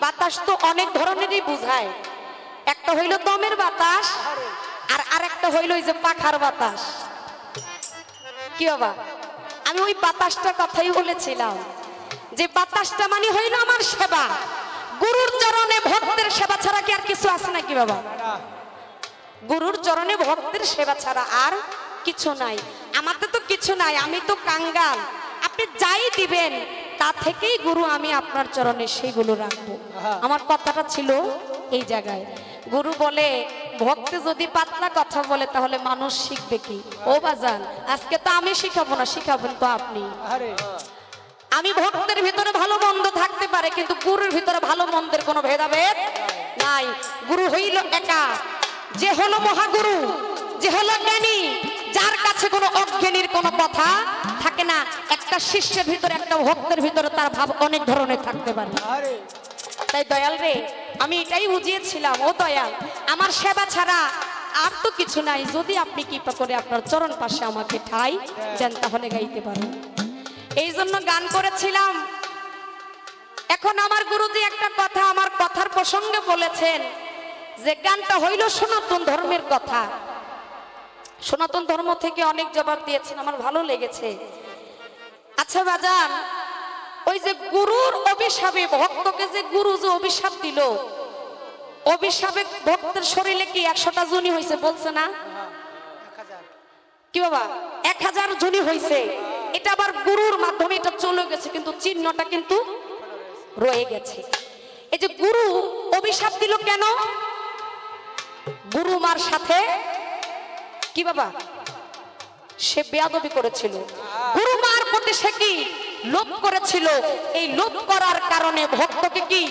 বাতাস তো অনেক ধরনেরই বুঝায়। একটা হইল দমের বাতাস, আর আরেকটা হইল ওই যে পাখার বাতাস। কি বাবা, আমি ওই বাতাসটার কথাই বলেছিলাম যে বাতাসটা মানে হইল আমার সেবা। গুরুর চরণে ভক্তের সেবা ছাড়া কি আর কিছু আছে নাকি বাবা? গুরুর চরণে ভক্তের সেবা ছাড়া আর কিছু নাই। আমাদের তো কিছু নাই, আমি তো কাঙ্গাল। আপনি যাই দিবেন তা থেকেই গুরু আমি আপনার চরণে সেইগুলো রাখবো। আমার কথাটা ছিল এই জায়গায়। গুরু বলে ভক্তে যদি পাতলা কথা বলে তাহলে মানুষ শিখবে কি? ও বাজান, আজকে তো আমি শিখাবো না, শিখাবেন তো আপনি। আমি ভক্তের ভিতরে ভালো মন্দ থাকতে পারে, কিন্তু গুরুর ভিতরে ভালো মন্দের কোনো ভেদাভেদ নাই। গুরু হইল একা, যে হলো মহাগুরু, যে হলো জ্ঞানী, যার কাছে কোনো অজ্ঞানীর কোনো কথা থাকে না। একটা শিষ্যের ভিতরে, একটা ভক্তের ভিতরে তার ভাব অনেক ধরনের থাকতে পারে। তাই দয়াল রে, আমি এটাই বুঝিয়েছিলাম, ও দয়াল আমার সেবা ছাড়া আর তো কিছু নাই। যদি আপনি কৃপা করে আপনার চরণ পাশে আমাকে ঠাই দেন তাহলে গাইতে পারেন। এই জন্য গান করেছিলাম। এখন আমার গুরুজি একটা কথা আমার কথার প্রসঙ্গে বলেছেন যে গানটা হইল সনাতন ধর্মের কথা। সনাতন ধর্ম থেকে অনেক জবাব দিয়েছেন, আমার ভালো লেগেছে। আচ্ছা বাজান, ওই যে গুরুর অভিশাপে ভক্তকে যে গুরু যে অভিশাপ দিল, অভিশাপে ভক্তের শরীরে কি 100টা জনি হয়েছে বলছে না? কি বাবা 1000 জনই হয়েছে, এটা আবার গুরুর মাধ্যমে এটা চলে গেছে, কিন্তু চিহ্নটা কিন্তু রয়ে গেছে। এই যে গুরু অভিশাপ দিল কেন? গুরু মার সাথে কি বাবা সে বেয়াদবি করেছিল, গুরু মার প্রতি সে কি লোভ করেছিল, এই লোভ করার কারণে ভক্তকে কি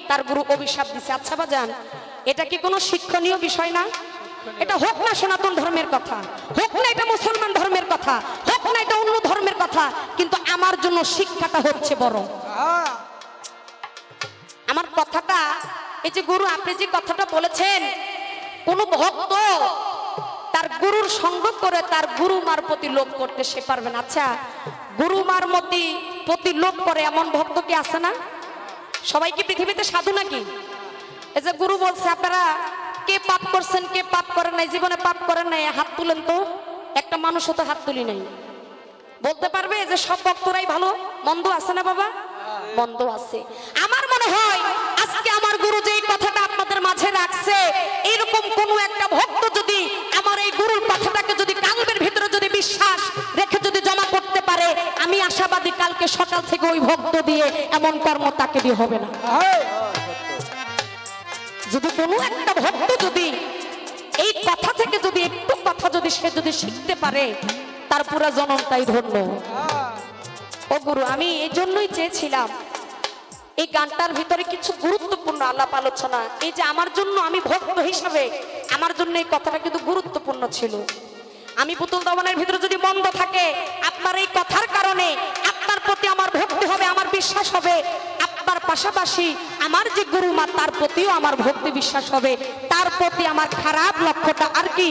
তার গুরু অভিশাপ দিছে। আচ্ছা বাজান, এটা কি কোনো শিক্ষণীয় বিষয় না? এটা হোক না সনাতন ধর্মের কথা, হোক না এটা মুসলমান ধর্মের কথা, হোক না এটা অন্য ধর্মের কথা, কিন্তু আমার জন্য শিক্ষাটা হচ্ছে বড়। আমার কথাটা, এই যে গুরু আপনি যে কথাটা বলেছেন, কোন ভক্ত তার গুরুর সঙ্গ করে তার গুরু মার প্রতি লোভ করতে সে পারবে না। আচ্ছা, গুরু মার প্রতি লোভ করে এমন ভক্ত কি আছে না? সবাই কি পৃথিবীতে সাধু নাকি? এই যে গুরু বলছে আপনারা কে পাপ করছেন, কে পাপ করেন নাই, জীবনে পাপ করেন নাই, হাত তুলেন তো। একটা মানুষও তো হাত তুলি নাই। বলতে পারবে যে সব ভক্তরাই ভালো? মন্দ আছে না বাবা? মন্দ আছে। আমার মনে হয় আজকে আমার গুরু যে কথাটা আপনাদের মাঝে রাখছে, এরকম কোন একটা ভক্ত যদি আমার এই গুরুর কথাটাকে যদি কালবের ভিতরে যদি বিশ্বাস রেখে যদি জমা করতে পারে, আমি আশাবাদী কালকে সকাল থেকে ওই ভক্ত দিয়ে এমন কর্ম তাকে দিয়ে হবে না। যদি কোনো একটা ভক্ত যদি এই কথা থেকে যদি একটু কথা যদি সে যদি শিখতে পারে, তার পুরা জনমটাই ধন্য। ও গুরু, আমি এই জন্যই চেয়েছিলাম এই গানটার ভিতরে কিছু গুরুত্বপূর্ণ আলাপ আলোচনা। এই যে আমার জন্য, আমি ভক্ত হিসাবে আমার জন্য এই কথাটা কিন্তু গুরুত্বপূর্ণ ছিল। আমি পুতুল দমনের ভিতরে যদি মন্দ থাকে, আপনার এই কথার কারণে আপনার প্রতি আমার ভক্তি হবে, আমার বিশ্বাস হবে। আপনার পাশাপাশি আমার যে গুরু মা, তার প্রতিও আমার ভক্তি বিশ্বাস হবে, তার প্রতি আমার খারাপ লক্ষ্যটা আর কি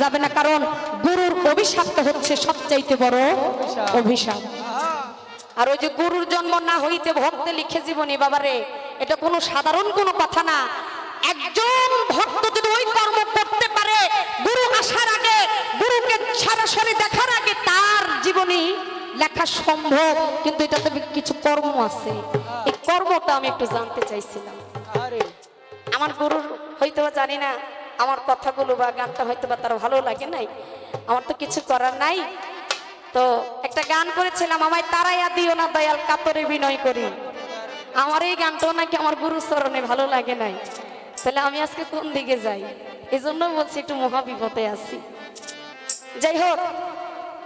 যাবে না। কারণ গুরুর অভিশাপটা হচ্ছে সবচাইতে বড় অভিশাপ। আর ওই যে গুরুর জন্ম না হইতে ভক্তে লিখে জীবনী, বাবারে এটা কোনো সাধারণ কোনো কথা না। একজন ভক্ত যদি ওই কর্ম করতে পারে, গুরু আসার আগে, গুরুকে সরাসরি দেখার আগে তার জীবনী লেখা সম্ভব, কিন্তু এটাতে কিছু কর্ম আছে। এই কর্মটা আমি একটু জানতে চাইছিলাম। আমার গুরুর হয়তো জানি না আমার কথাগুলো বা গানটা হয়তো বা তার ভালো লাগে নাই, আমার তো কিছু করার নাই। তো একটা গান করেছিলাম, আমায় তারাইয়া দিও না দয়াল কাতরে বিনয় করি। আমার এই গানটাও নাকি আমার গুরু চরণে ভালো লাগে নাই, তাহলে আমি আজকে কোন দিকে যাই? এই জন্য বলছি একটু মহাবিপদে আছি। যাই হোক,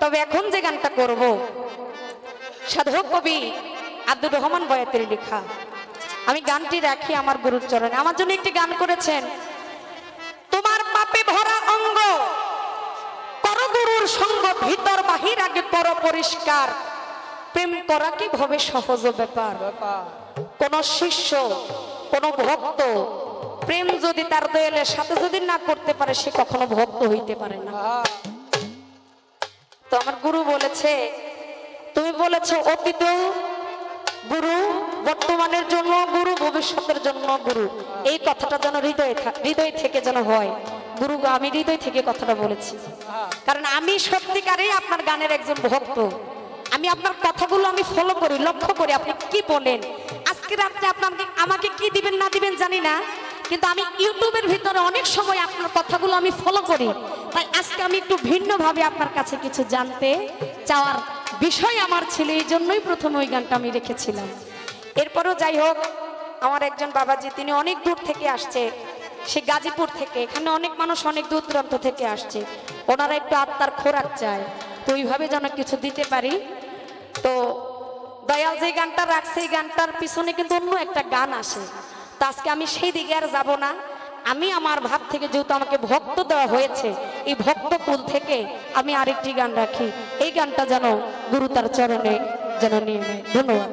তবে এখন যে গানটা করব, সাধক কবি আব্দুর রহমান বয়াতের লেখা। আমি গানটি রাখি আমার গুরুর চরণে। আমার জন্য একটি গান করেছেন, তোমার পাপে ভরা অঙ্গ কর গুরুর সঙ্গ, ভিতর বাহির আগে কর পরিষ্কার, প্রেম করা কি ভবে সহজ ব্যাপার। কোন শিষ্য, কোন ভক্ত প্রেম যদি তার দয়ালের সাথে যদি না করতে পারে, সে কখনো ভক্ত হইতে পারে না। তো আমার গুরু বলেছে, তুমি বলেছ অতীতেও গুরু, বর্তমানের জন্য গুরু, ভবিষ্যতের জন্য গুরু। এই কথাটা যেন হৃদয় থেকে যেন হয়। গুরু, আমি হৃদয় থেকে কথাটা বলেছি, কারণ আমি সত্যিকারেই আপনার গানের একজন ভক্ত। আমি আপনার কথাগুলো আমি ফলো করি, লক্ষ্য করি আপনি কি বলেন। আজকে রাত্রে আপনাকে আমাকে কি দিবেন না দিবেন জানি না, কিন্তু আমি ইউটিউবের ভিতরে অনেক সময় আপনার কথাগুলো আমি ফলো করি। তাই আজকে আমি একটু ভিন্নভাবে আপনার কাছে কিছু জানতে চাওয়ার বিষয় আমার ছিল, এই জন্যই প্রথম ওই গানটা আমি রেখেছিলাম। এরপরও যাই হোক, আমার একজন বাবাজি, তিনি অনেক দূর থেকে আসছে, সে গাজীপুর থেকে। এখানে অনেক মানুষ অনেক দূর দূরান্ত থেকে আসছে, ওনারা একটু আত্মার খোরাক চায়, তো ওইভাবে যেন কিছু দিতে পারি। তো দয়াল যে গানটা রাখছে, এই গানটার পিছনে কিন্তু অন্য একটা গান আসে। তো আজকে আমি সেই দিকে আর যাব না। আমি আমার ভাব থেকে, যেহেতু আমাকে ভক্ত দেওয়া হয়েছে, এই ভক্ত কুল থেকে আমি আরেকটি গান রাখি। এই গানটা যেন গুরু তার চরণে যেন নিয়ে নেয়। ধন্যবাদ।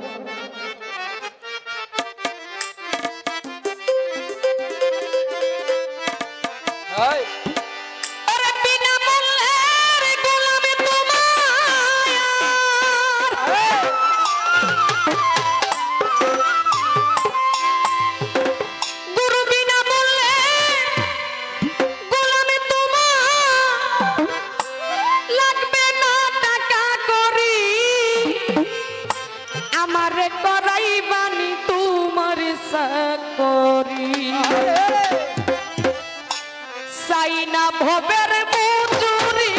সাইনা ভবের মজুরি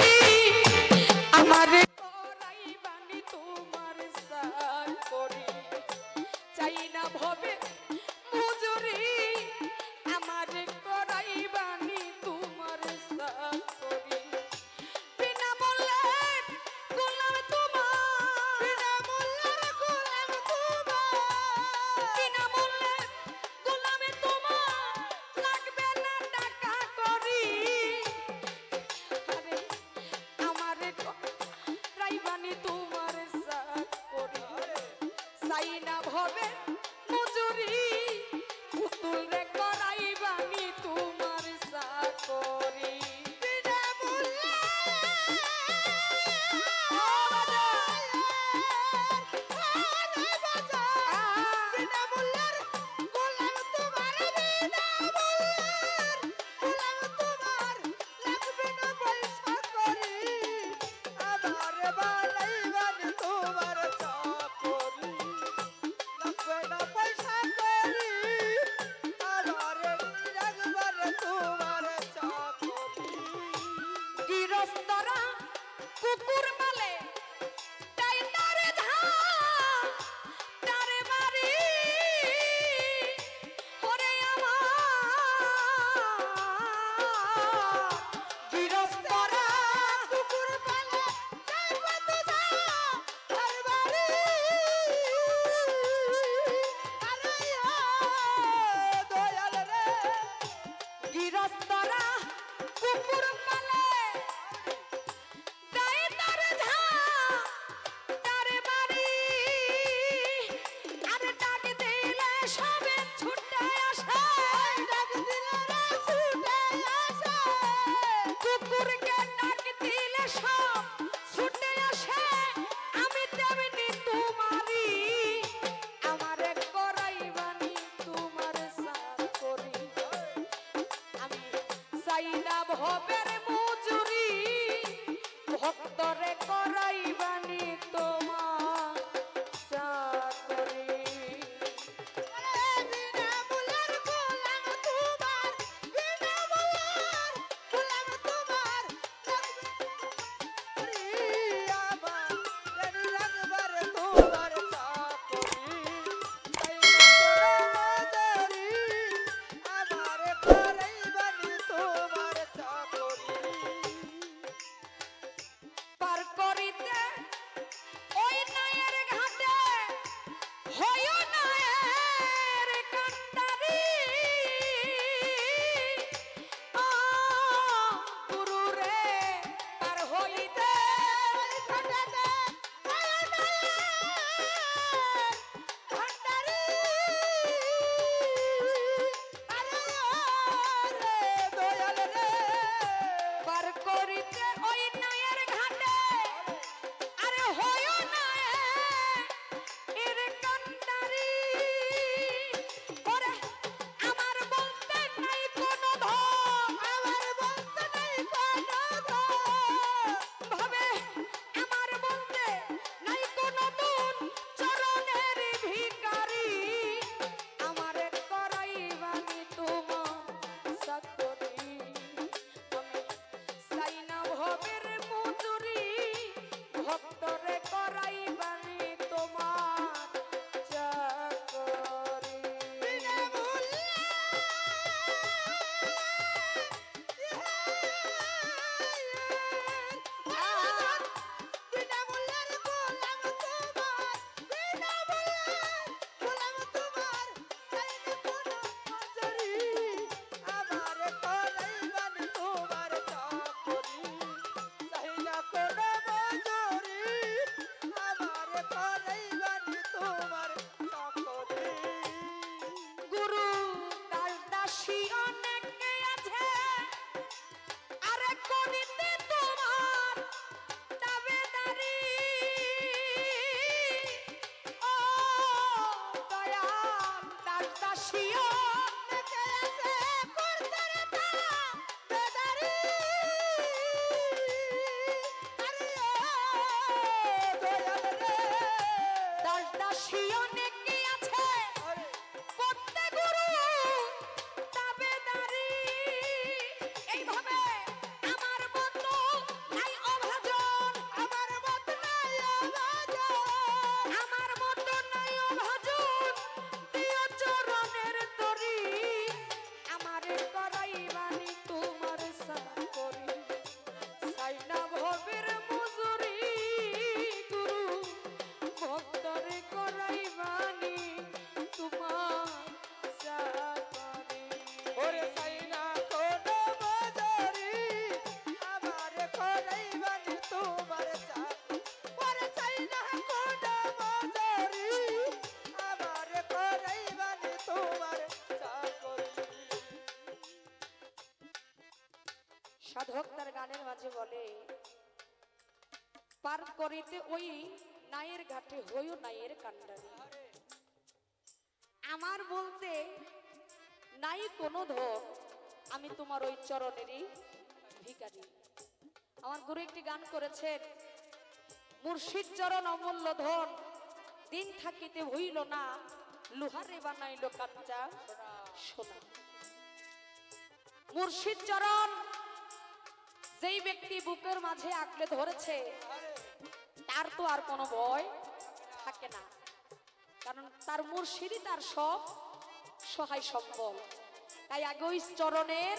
বানি তোমার চাকরি চাই না ভবে মজুরি পুতুল রে করাই বানি তোমার চাকরি গৃহস্থরা কুকুর মালে তাই তারে তারে বাড়ি ওরে আমার গৃহস্থরা কুকুর মালে তাই তারে বাড়ি আরে দয়াল রে গৃহস্থরা কুকুর মালে ভবের মজুরি ভক্তরে করাইবানি তোমার চাকরি তোমার চাকরি সাধক তার গানের মাঝে বলে, পার করিতে ওই নায়ের ঘাটে হইও নায়ের কান্ডারি। আমার বলতে নাই কোনো ধন, আমি তোমার ওই চরণেরই ভিখারি। আমার গুরু একটি গান করেছেন, মুর্শিদ চরণ অমূল্য ধন, দিন থাকিতে হইল না, লোহারে বানাইল কাঞ্চা সোনা। মুর্শিদ চরণ যেই ব্যক্তি বুকের মাঝে আঁকড়ে ধরেছে তার তো আর কোনো ভয় থাকে না, কারণ তার মুর্শিদই তার সব সহায় সম্বল। তাই আগে ওই চরণের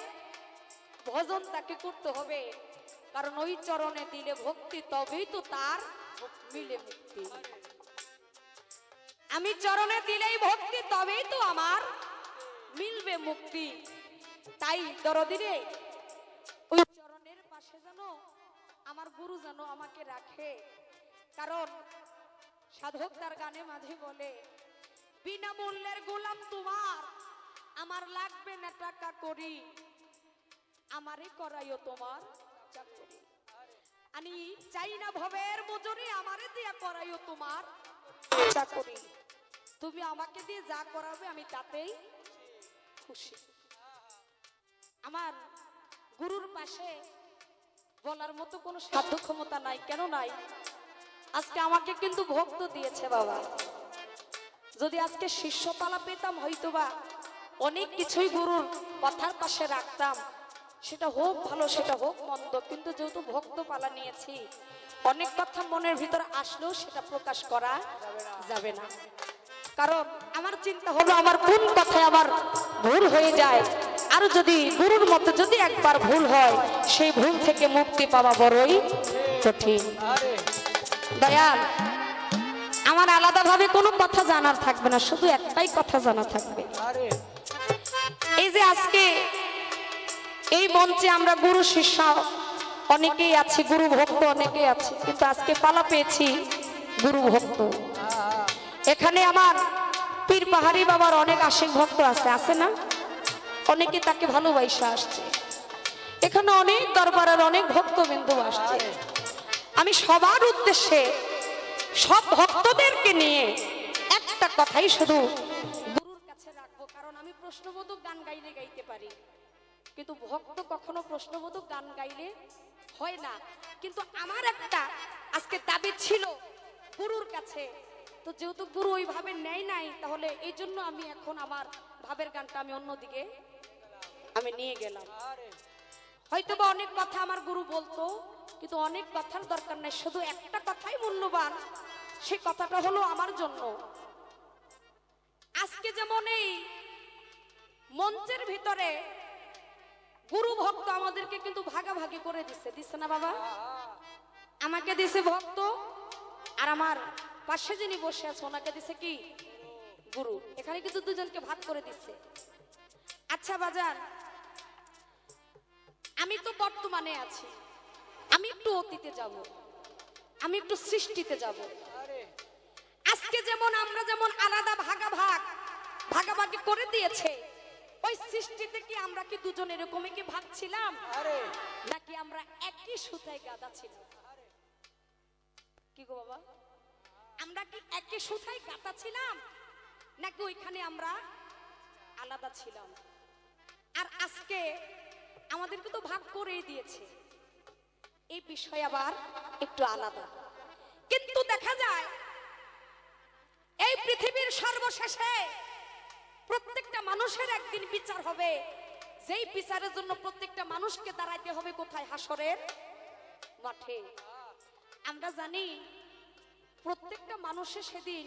ভজন তাকে করতে হবে, কারণ ওই চরণে দিলে ভক্তি তবেই তো তার মিলে মুক্তি। আমি চরণে দিলেই ভক্তি তবেই তো আমার মিলবে মুক্তি। তাই দরদিরে ওই চরণের পাশে যেন আমার গুরু যেন আমাকে রাখে, কারণ সাধক তার গানে মাঝে বলে, বিনামূল্যের গোলাম তোমার, আমার লাগবে না টাকা করি, আমারে করাইও তোমার চাকরি। আমি চাই না ভবের মজুরি, আমারে দিয়া করাইও তোমার চাকরি। তুমি আমাকে দিয়ে যা করাবে আমি তাতেই খুশি। আমার গুরুর পাশে বলার মতো কোনো সাধ্য ক্ষমতা নাই। কেন নাই? আজকে আমাকে কিন্তু ভক্ত দিয়েছে বাবা। যদি আজকে শিষ্যপালা পেতাম হয়তোবা অনেক কিছুই গুরুর কথার পাশে রাখতাম, সেটা হোক ভালো সেটা হোক মন্দ, কিন্তু যেহেতু ভক্ত পালা নিয়েছি অনেক কথা মনের ভিতরে আসলেও সেটা প্রকাশ করা যাবে না। কারণ আমার চিন্তা হলো আমার কোন কথায় আমার ভুল হয়ে যায়, আর যদি গুরুর মতো যদি একবার ভুল হয় সেই ভুল থেকে মুক্তি পাওয়া বড়ই কঠিন। দয়াল, আমার আলাদাভাবে কোনো কথা জানার থাকবে না, শুধু একটাই কথা জানা থাকবে। এই যে আজকে এই মঞ্চে আমরা গুরু শিষ্য অনেকেই আছি, গুরু ভক্ত অনেকেই আছি, কিন্তু আজকে পালা পেয়েছি গুরু ভক্ত। এখানে আমার পীর পাহাড়ি বাবার অনেক আশিক ভক্ত আছে, আছে না? অনেকে তাকে ভালোবাসা আসছে। এখানে অনেক দরবারের অনেক ভক্তবিন্দু আসছে। আমি সবার উদ্দেশ্যে সব ভক্তদেরকে নিয়ে একটা কথাই শুধু গুরুর কাছে রাখবো, কারণ আমি প্রশ্নবোধক গান গাইলে গাইতে পারি, কিন্তু ভক্ত কখনো প্রশ্নবোধক গান গাইলে হয় না। কিন্তু আমার একটা আজকে দাবি ছিল গুরুর কাছে, তো যেহেতু গুরু ওইভাবে নেয় নাই, তাহলে এই জন্য আমি এখন আমার ভাবের গানটা আমি অন্যদিকে আমি নিয়ে গেলাম। হয়তোবা অনেক কথা আমার গুরু বলতো, কিন্তু অনেক কথার দরকার নাই, শুধু একটা কথাই মূল্যবান, সেই কথাটা হলো আমার জন্য। আজকে যেমন এই মঞ্চের ভিতরে গুরু ভক্ত আমাদেরকে কিন্তু ভাগাভাগি করে দিছে না বাবা? আমাকে দিছে ভক্ত, আর আমার পাশে যিনি বসে আছে ওনাকে দিছে কি গুরু। এখানে কিন্তু দুজনকে ভাগ করে দিচ্ছে। আচ্ছা বাজার, আমি তো বর্তমানে আছি, আমি একটু অতীতে যাব, আমি একটু সৃষ্টিতে যাব। আজকে যেমন আমরা যেমন আলাদা ভাগাভাগি করে দিয়েছে, ওই সৃষ্টিতে কি আমরা কি দুজন এরকমই কি ভাগ ছিলাম, নাকি আমরা একই সুতায় গাঁথা ছিলাম? কি গো বাবা, আমরা কি একই সুতায় গাঁথা ছিলাম, নাকি ওইখানে আমরা আলাদা ছিলাম? আর আজকে আমাদেরকে তো ভাগ করেই দিয়েছে, এই বিষয় আবার একটু আলাদা। কিন্তু দেখা যায় এই পৃথিবীর সর্বশেষে প্রত্যেকটা মানুষের একদিন বিচার হবে, যেই বিচারের জন্য প্রত্যেকটা মানুষকে দাঁড়াইতে হবে কোথায়? হাসরের মাঠে। আমরা জানি প্রত্যেকটা মানুষের সেদিন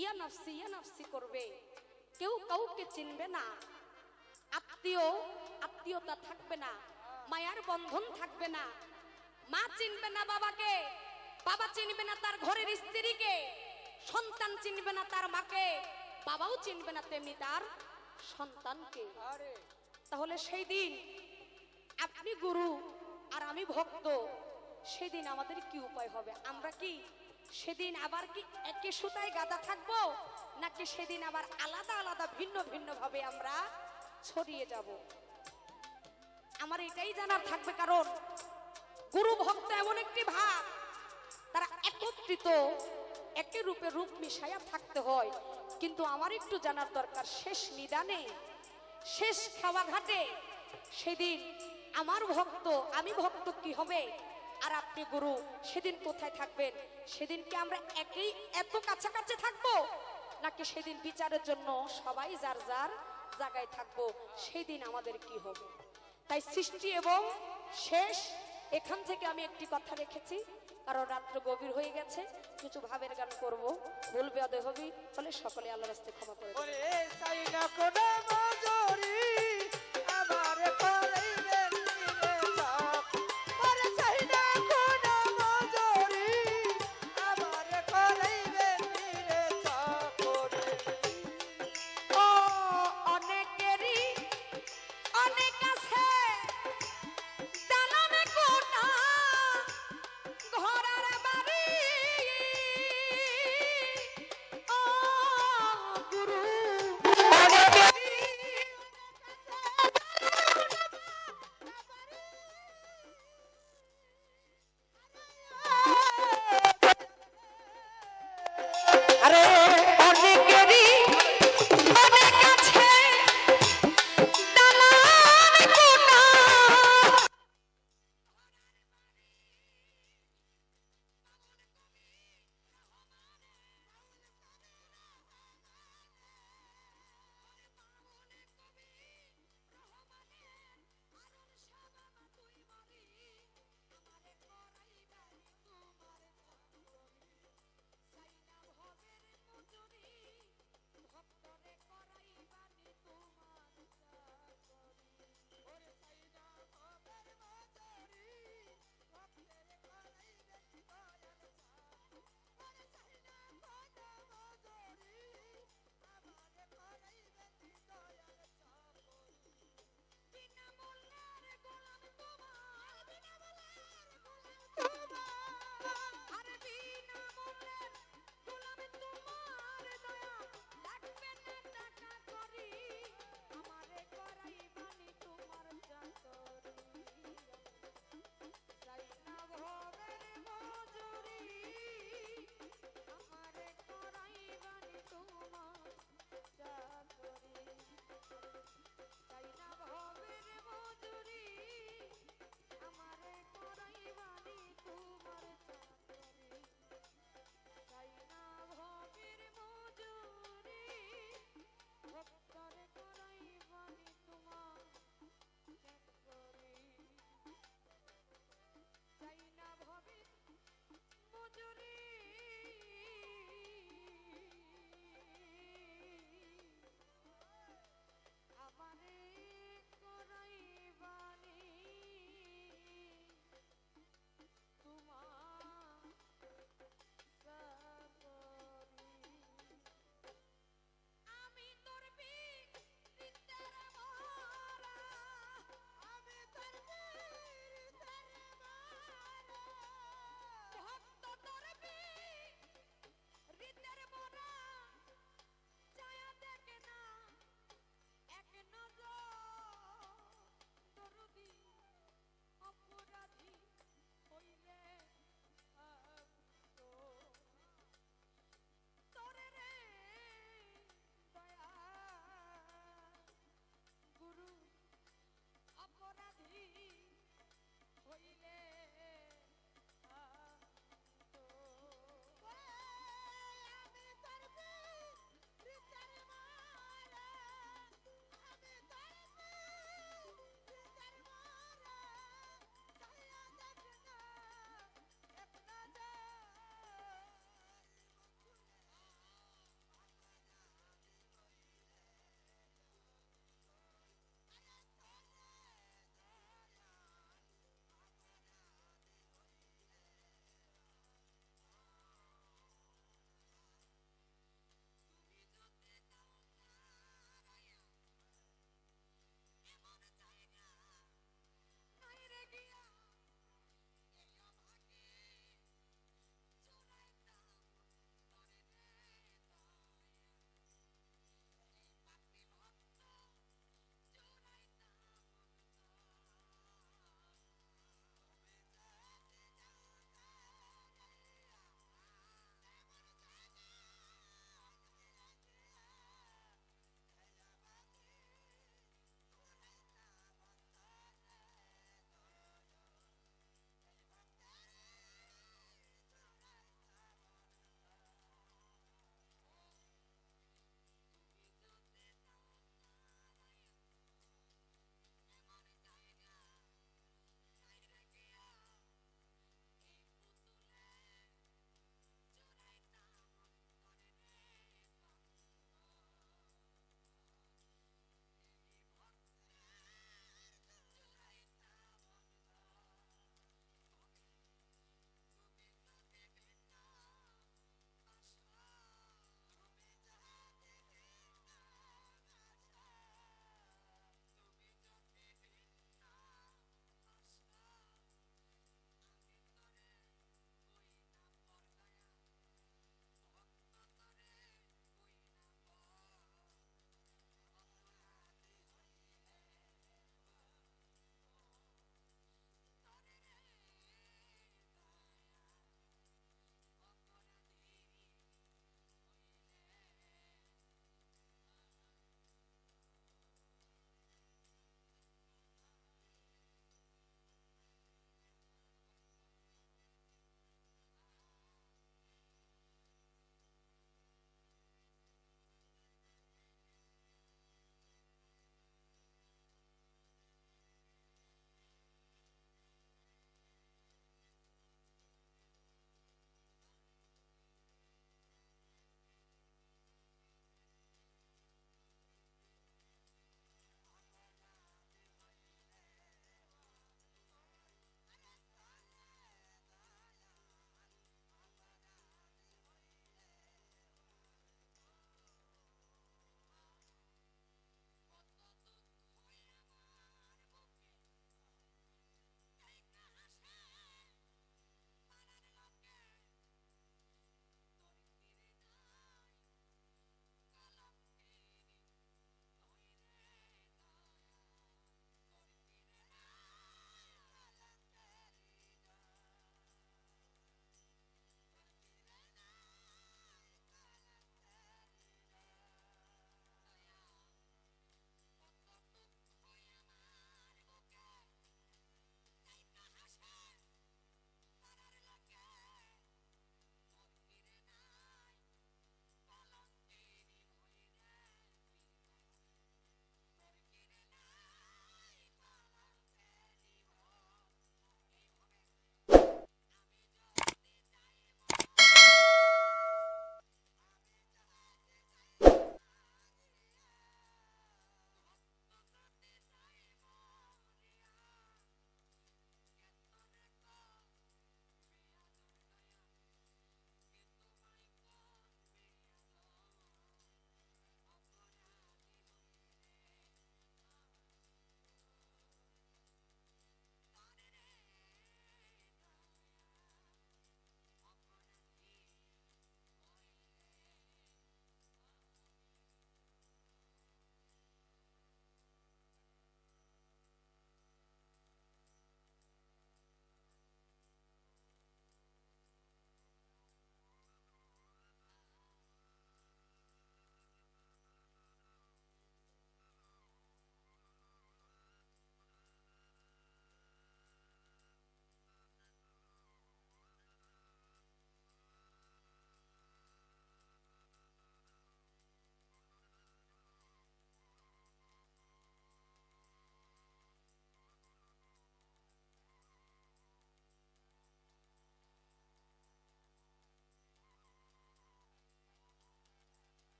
ইয়া নাফসি করবে, কেউ কাউকে চিনবে না, আত্মীয়তা থাকবে না, মায়ার বন্ধন থাকবে না, মা চিনবে না বাবাকে, বাবা চিনবে না তার ঘরের স্ত্রীকে, সন্তান চিনবে না তার মাকে, বাবাও চিনবে না তেমনি তার সন্তানকে। তাহলে সেই দিন আপনি গুরু আর আমি ভক্ত, সেদিন আমাদের কি উপায় হবে? আমরা কি সেদিন আবার কি একই সুতায় গাঁথা থাকবো, নাকি সেদিন আবার আলাদা আলাদা ভিন্ন ভিন্ন ভাবে আমরা ছড়িয়ে যাব? আমার এটাই জানার থাকবে, কারণ গুরু ভক্ত এমন একটি ভাব, তারা একত্রিত একই রূপে রূপ মিশাইয়া থাকতে হয়। কিন্তু আমার একটু জানার দরকার, শেষ নিদানে, শেষ খাওয়া ঘাটে সেদিন আমার ভক্ত, আমি ভক্ত কি হবে, আর আপনি গুরু সেদিন কোথায় থাকবেন? সেদিন কি আমরা একই এত কাছাকাছি থাকবো, নাকি সেদিন বিচারের জন্য সবাই যার যার জায়গায় থাকবো? সেদিন আমাদের কি হবে? তাই সৃষ্টি এবং শেষ, এখান থেকে আমি একটি কথা রেখেছি, কারণ রাত্র গভীর হয়ে গেছে, কিছু ভাবের গান করব, ভুল বেয়াদবি হবি ফলে সকলে আল্লাহর রাস্তায় ক্ষমা করে দেবেন। ওরে চাই না কোনো মজুরি, আমারে করাইবেন নিরে চাপ। ওরে চাই না কোনো মজুরি, আমারে করাইবেন নিরে চাপ। ওরে ও অনেকেরই অনেক আছে, দালানে কোনা ঘরের বাড়ি, ও গুরু অনেকেরই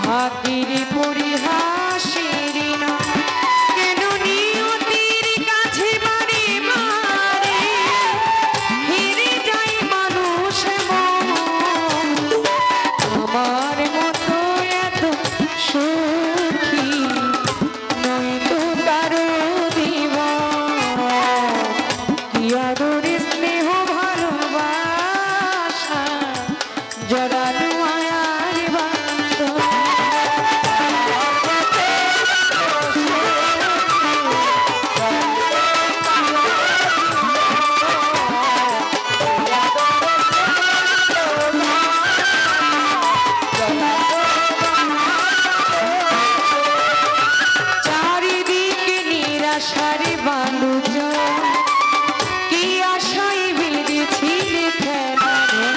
ভাগির পরিহাসের না কেন নিয়তির কাছে বারে বারে হেরে যায় মানুষ মন। আমার মতো এত সুখী নয় তো কারো দিবানা, কি আদরে স্নেহ ভালোবাসা জড়ানো মায়ার বাঁধন। চারিদিকে নিরাশার বালুচর, কি আশায় বেঁধেছিলে খেলা রে,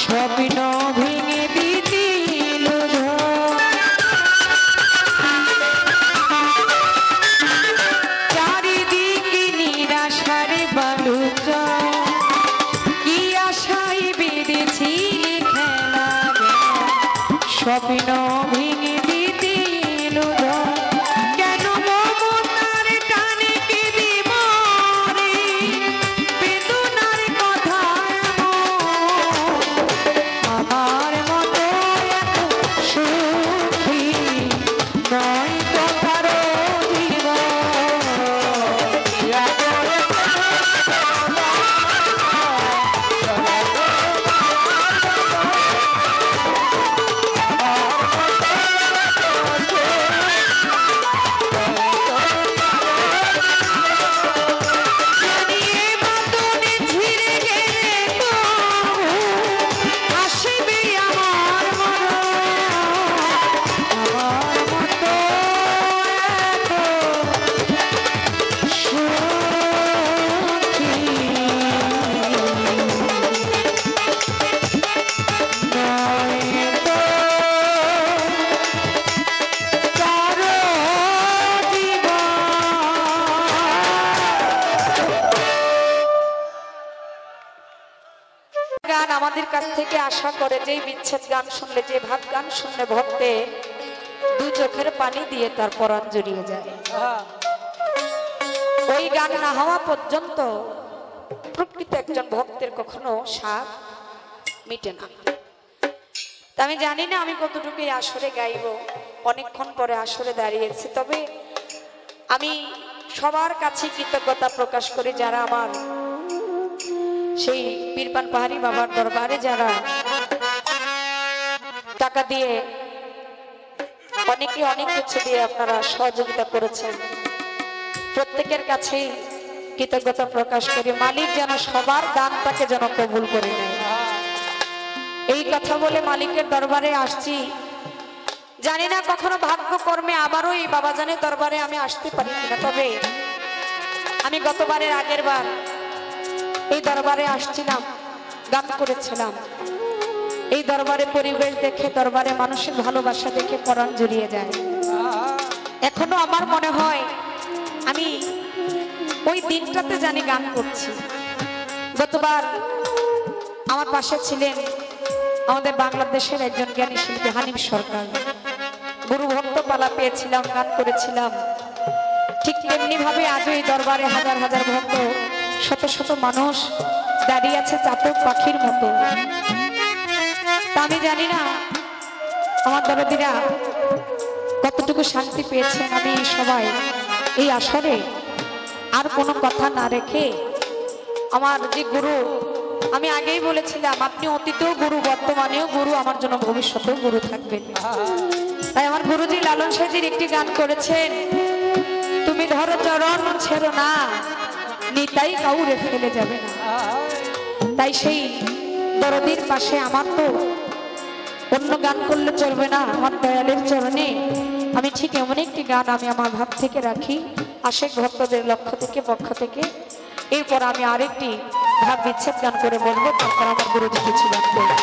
স্বপ্ন ভেঙে দিতিল ঝড়। চারিদিকে নিরাশার বালুচর, কি আশায় বেঁধেছিলে খেলা রে, স্বপ্ন ভেঙে দিতিল ঝড়। কেন মমতার টানে কেঁদে মরে, বেদনার কথা এমন। আমার মতো এত সুখী নয় তো কারো জীবন। জানিয়ে বাঁধনে ঝিরে গেলে তবু আসবে আমার মরণ। আমার মতো এত সুখী নয় তো কারো জীবন। গান আমাদের কাছ থেকে আশা করে, যেই বিচ্ছেদ গান শুনলে, যে ভাব গান শুনলে ভক্তের দু চোখের পানি দিয়ে তার পরাণ জড়িয়ে যায়। ওই গান না হওয়া পর্যন্ত প্রকৃত একজন ভক্তের কখনো স্বাদ মিটে না। তা আমি জানি না আমি কতটুকু এই আসরে গাইব, অনেকক্ষণ পরে আসরে দাঁড়িয়েছি। তবে আমি সবার কাছে কৃতজ্ঞতা প্রকাশ করি যারা আমার সেই পীরপান পাহাড়ি বাবার দরবারে যারা টাকা দিয়ে, অনেকে অনেক কিছু দিয়ে আপনারা সহযোগিতা করেছেন, প্রত্যেকের কাছে কৃতজ্ঞতা প্রকাশ করি। মালিক যেন সবার দানটাকে যেন কবুল করে নেয়, এই কথা বলে মালিকের দরবারে আসছি। জানি না কখনো ভাগ্যকর্মে আবারও এই বাবাজানের দরবারে আমি আসতে পারি কিনা। তবে আমি গতবারের আগের বার এই দরবারে আসছিলাম, গান করেছিলাম। এই দরবারে পরিবেশ দেখে, দরবারে মানুষের ভালোবাসা দেখে পরাণ জুড়িয়ে যায়। এখনো আমার মনে হয় আমি ওই দিনটাতে জানি গান করছি। গতবার আমার পাশে ছিলেন আমাদের বাংলাদেশের একজন জ্ঞানী শিল্পী হানিফ সরকার। গুরু ভক্ত পালা পেয়েছিলাম, গান করেছিলাম। ঠিক তেমনি ভাবে আজও এই দরবারে হাজার হাজার ভক্ত, শত শত মানুষ দাঁড়িয়ে আছে চাতক পাখির মতো। তা আমি জানি না আমার দরদিরা কতটুকু শান্তি পেয়েছেন। আমি সবাই এই আসরে আর কোনো কথা না রেখে, আমার যে গুরু, আমি আগেই বলেছিলাম আপনি অতীতেও গুরু, বর্তমানেও গুরু, আমার জন্য ভবিষ্যতেও গুরু থাকবেন। তাই আমার গুরুজি লালন সাহেজির একটি গান করেছেন, তুমি ধরো চরণ ছেড়ো না, নিতাই কাউরে ফেলে যাবে না। তাই সেই দরদির পাশে আমার তো অন্য গান করলে চলবে না, আমার দয়ালের চরণে আমি ঠিক এমন একটি গান আমি আমার ভাব থেকে রাখি, আশেক ভক্তদের লক্ষ্য থেকে, পক্ষ থেকে। এরপর আমি আরেকটি ভাব বিচ্ছেদ গান করে বলবো, তারপর আমার গুরুজি কিছু গান করবে।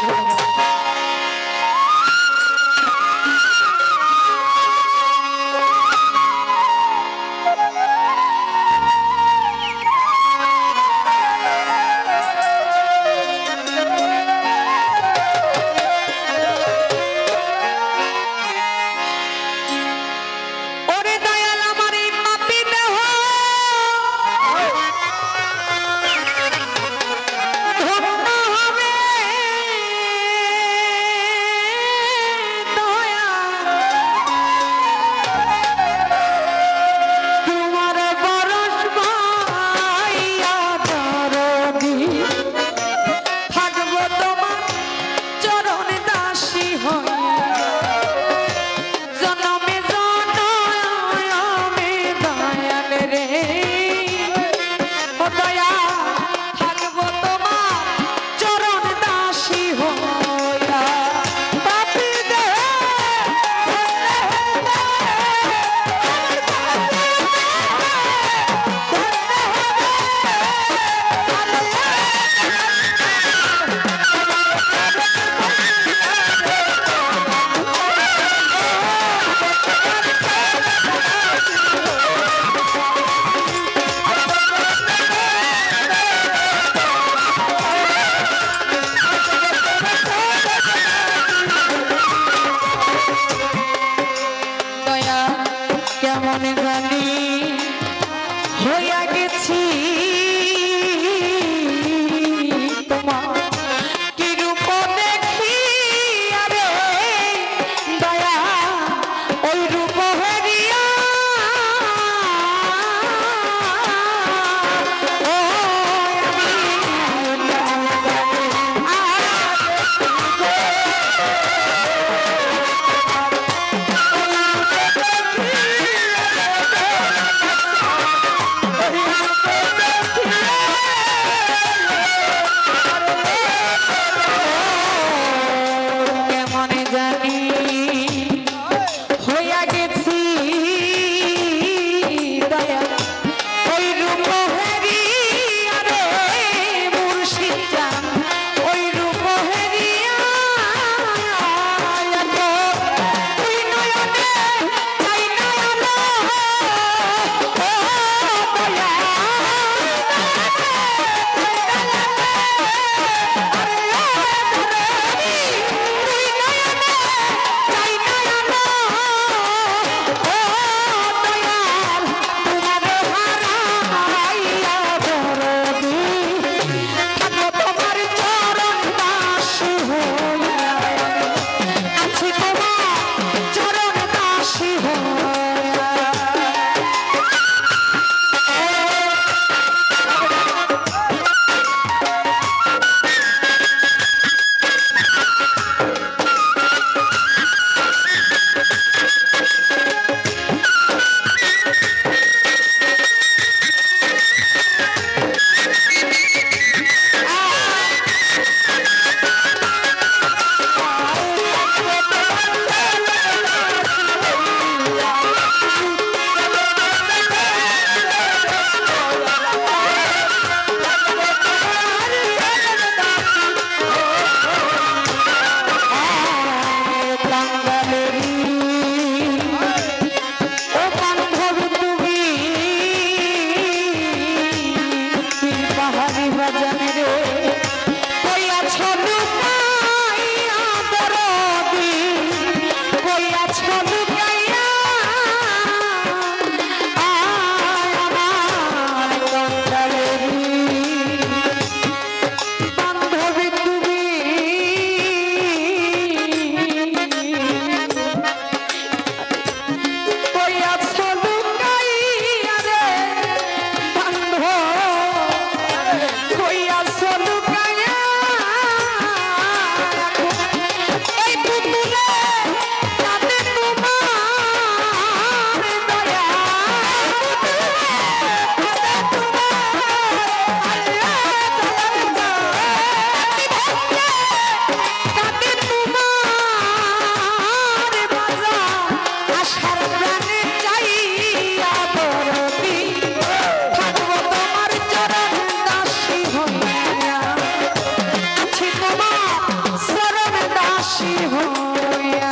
হইয়া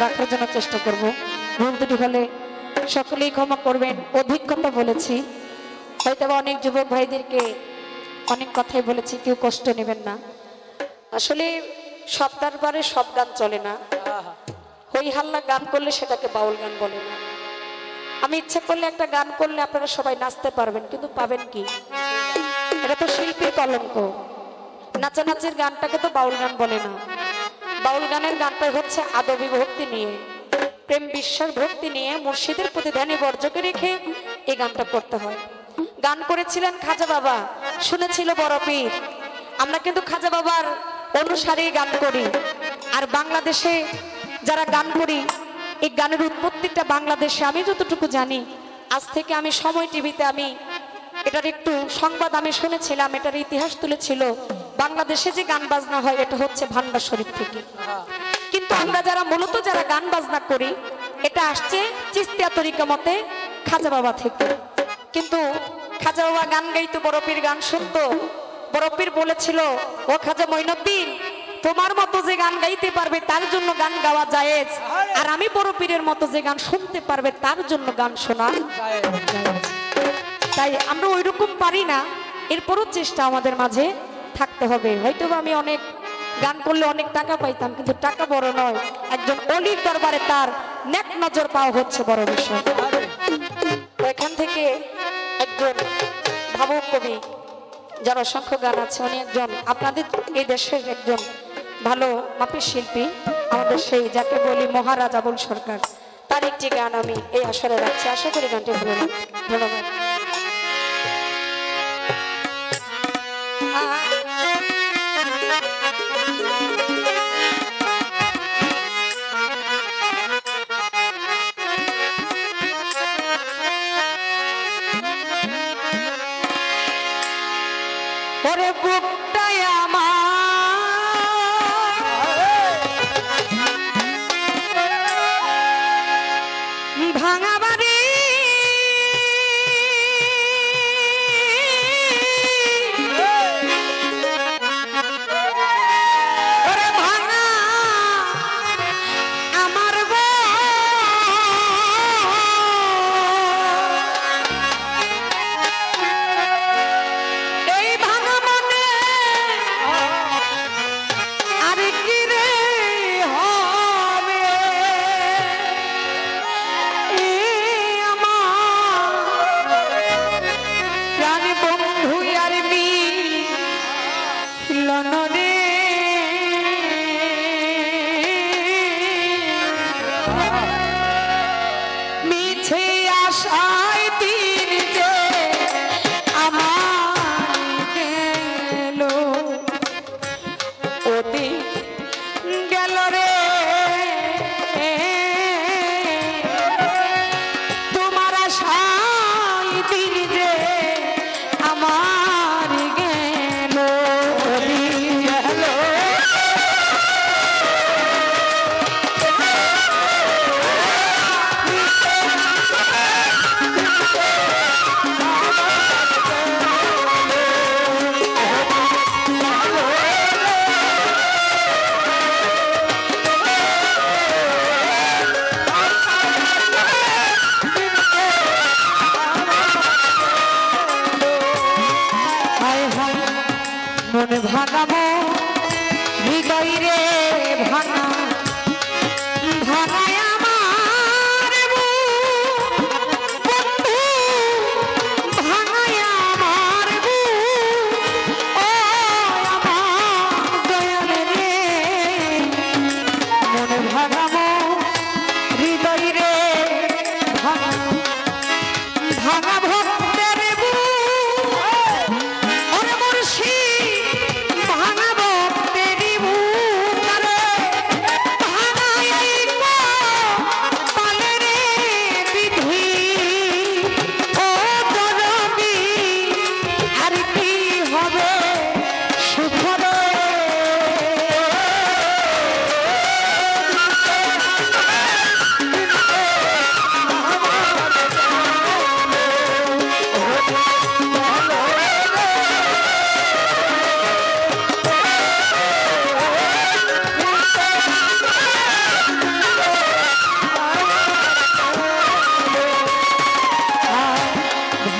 রাখার জন্য চেষ্টা করব। ভুল ত্রুটি হলে সকলেই ক্ষমা করবেন। অধিক কথা বলেছি, হয়তো অনেক যুবক ভাইদেরকে অনেক কথাই বলেছি, কেউ কষ্ট নেবেন না। আসলে সব দরবারে সব গান চলে না, হই হাল্লা গান করলে সেটাকে বাউল গান বলে না। আমি ইচ্ছে করলে একটা গান করলে আপনারা সবাই নাচতে পারবেন, কিন্তু পাবেন কি? এটা তো শিল্পীর কলঙ্ক। নাচানাচির গানটাকে তো বাউল গান বলে না। বাউল গানের গানটা হচ্ছে আদবী ভক্তি নিয়ে, প্রেম বিশ্বাস ভক্তি নিয়ে, মুর্শিদের প্রতি ধ্যানে বর্জকে রেখে এই গানটা করতে হয়। গান করেছিলেন খাজা বাবা, শুনেছিল বড় পীর। আমরা কিন্তু খাজা বাবার অনুসারী গান করি। আর বাংলাদেশে যারা গান করি, এই গানের উৎপত্তিটা বাংলাদেশে আমি যতটুকু জানি, আজ থেকে আমি সময় টিভিতে আমি এটার একটু সংবাদ আমি শুনেছিলাম, এটার ইতিহাস তুলেছিল বাংলাদেশে যে গান বাজনা হয় এটা হচ্ছে ভান্ডার শরীফ থেকে। কিন্তু আমরা যারা মূলত যারা গান বাজনা করি এটা আসছে চিস্তিয়া তরিকা মতে খাজা বাবা থেকে। কিন্তু খাজা বাবা গান গাইতো, বড়পীর গান শুনতো। বড়পীর বলেছিল, ও খাজা মঈনুদ্দিন, তোমার মতো যে গান গাইতে পারবে তার জন্য গান গাওয়া জায়েজ, আর আমি বড়পীরের মতো যে গান শুনতে পারবে তার জন্য গান শোনা জায়েজ। তাই আমরা ওইরকম পারি না, এরপরও চেষ্টা আমাদের মাঝে থাকতে হবে। হয়তো আমি অনেক গান করলে অনেক টাকা পাইতাম, কিন্তু টাকা বড় নয়, একজন অলির দরবারে তার নেক নজর পাওয়া হচ্ছে বড় বিষয়। তো এখান থেকে একজন ভাবুক কবি, যার অসংখ্য গান আছে, উনি একজন আপনাদের এই দেশের একজন ভালো মাপের শিল্পী, আমাদের সেই যাকে বলি মহারাজ আবুল সরকার, তার একটি গান আমি এই আসরে রাখছি। আশা করি গানটি ভালো লাগবে। ধন্যবাদ। ওরে বুকটাই আমার ভাঙা বাড়ি, ওরে ভাঙা আমার এই ভাঙা মনে আর কি রে হবে, প্রাণ বন্ধু আর মিলনরে মিছে আশায় দিন যে আমার গেল, অতি গেল রে তোমার আশায় দিন যে আমার গেল, গেল। মন ভাঙাবো হৃদয় রে ভাঙা, ভাঙায় আমার বন্ধু, ভাঙায় আমার ও আমার দয়াল রে, মন ভাঙাবো হৃদয় রে ভাঙা, ভাঙা ভক্তের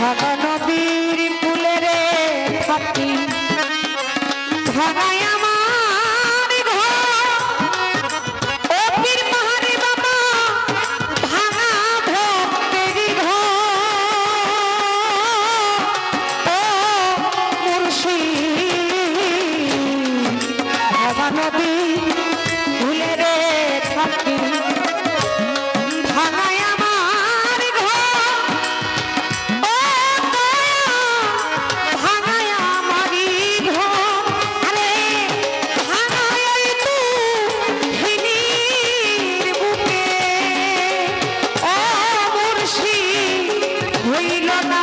ভাঙা নদীর কূলে রে থাকি, ভাঙায় আমার ঘর, ও পীর মাহারি বাবা, ভাঙা ভক্তেরই ঘর, ও মুর্শিদ, ভাঙা নদীর কূলে রে থাকি, ভাঙায় আমার ঘর, ভাঙায় আমারই ঘর, আরে ভাঙায় তুহিনীর বুকে, ও মুর্শিদ হইল না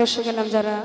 বসে গেলাম যারা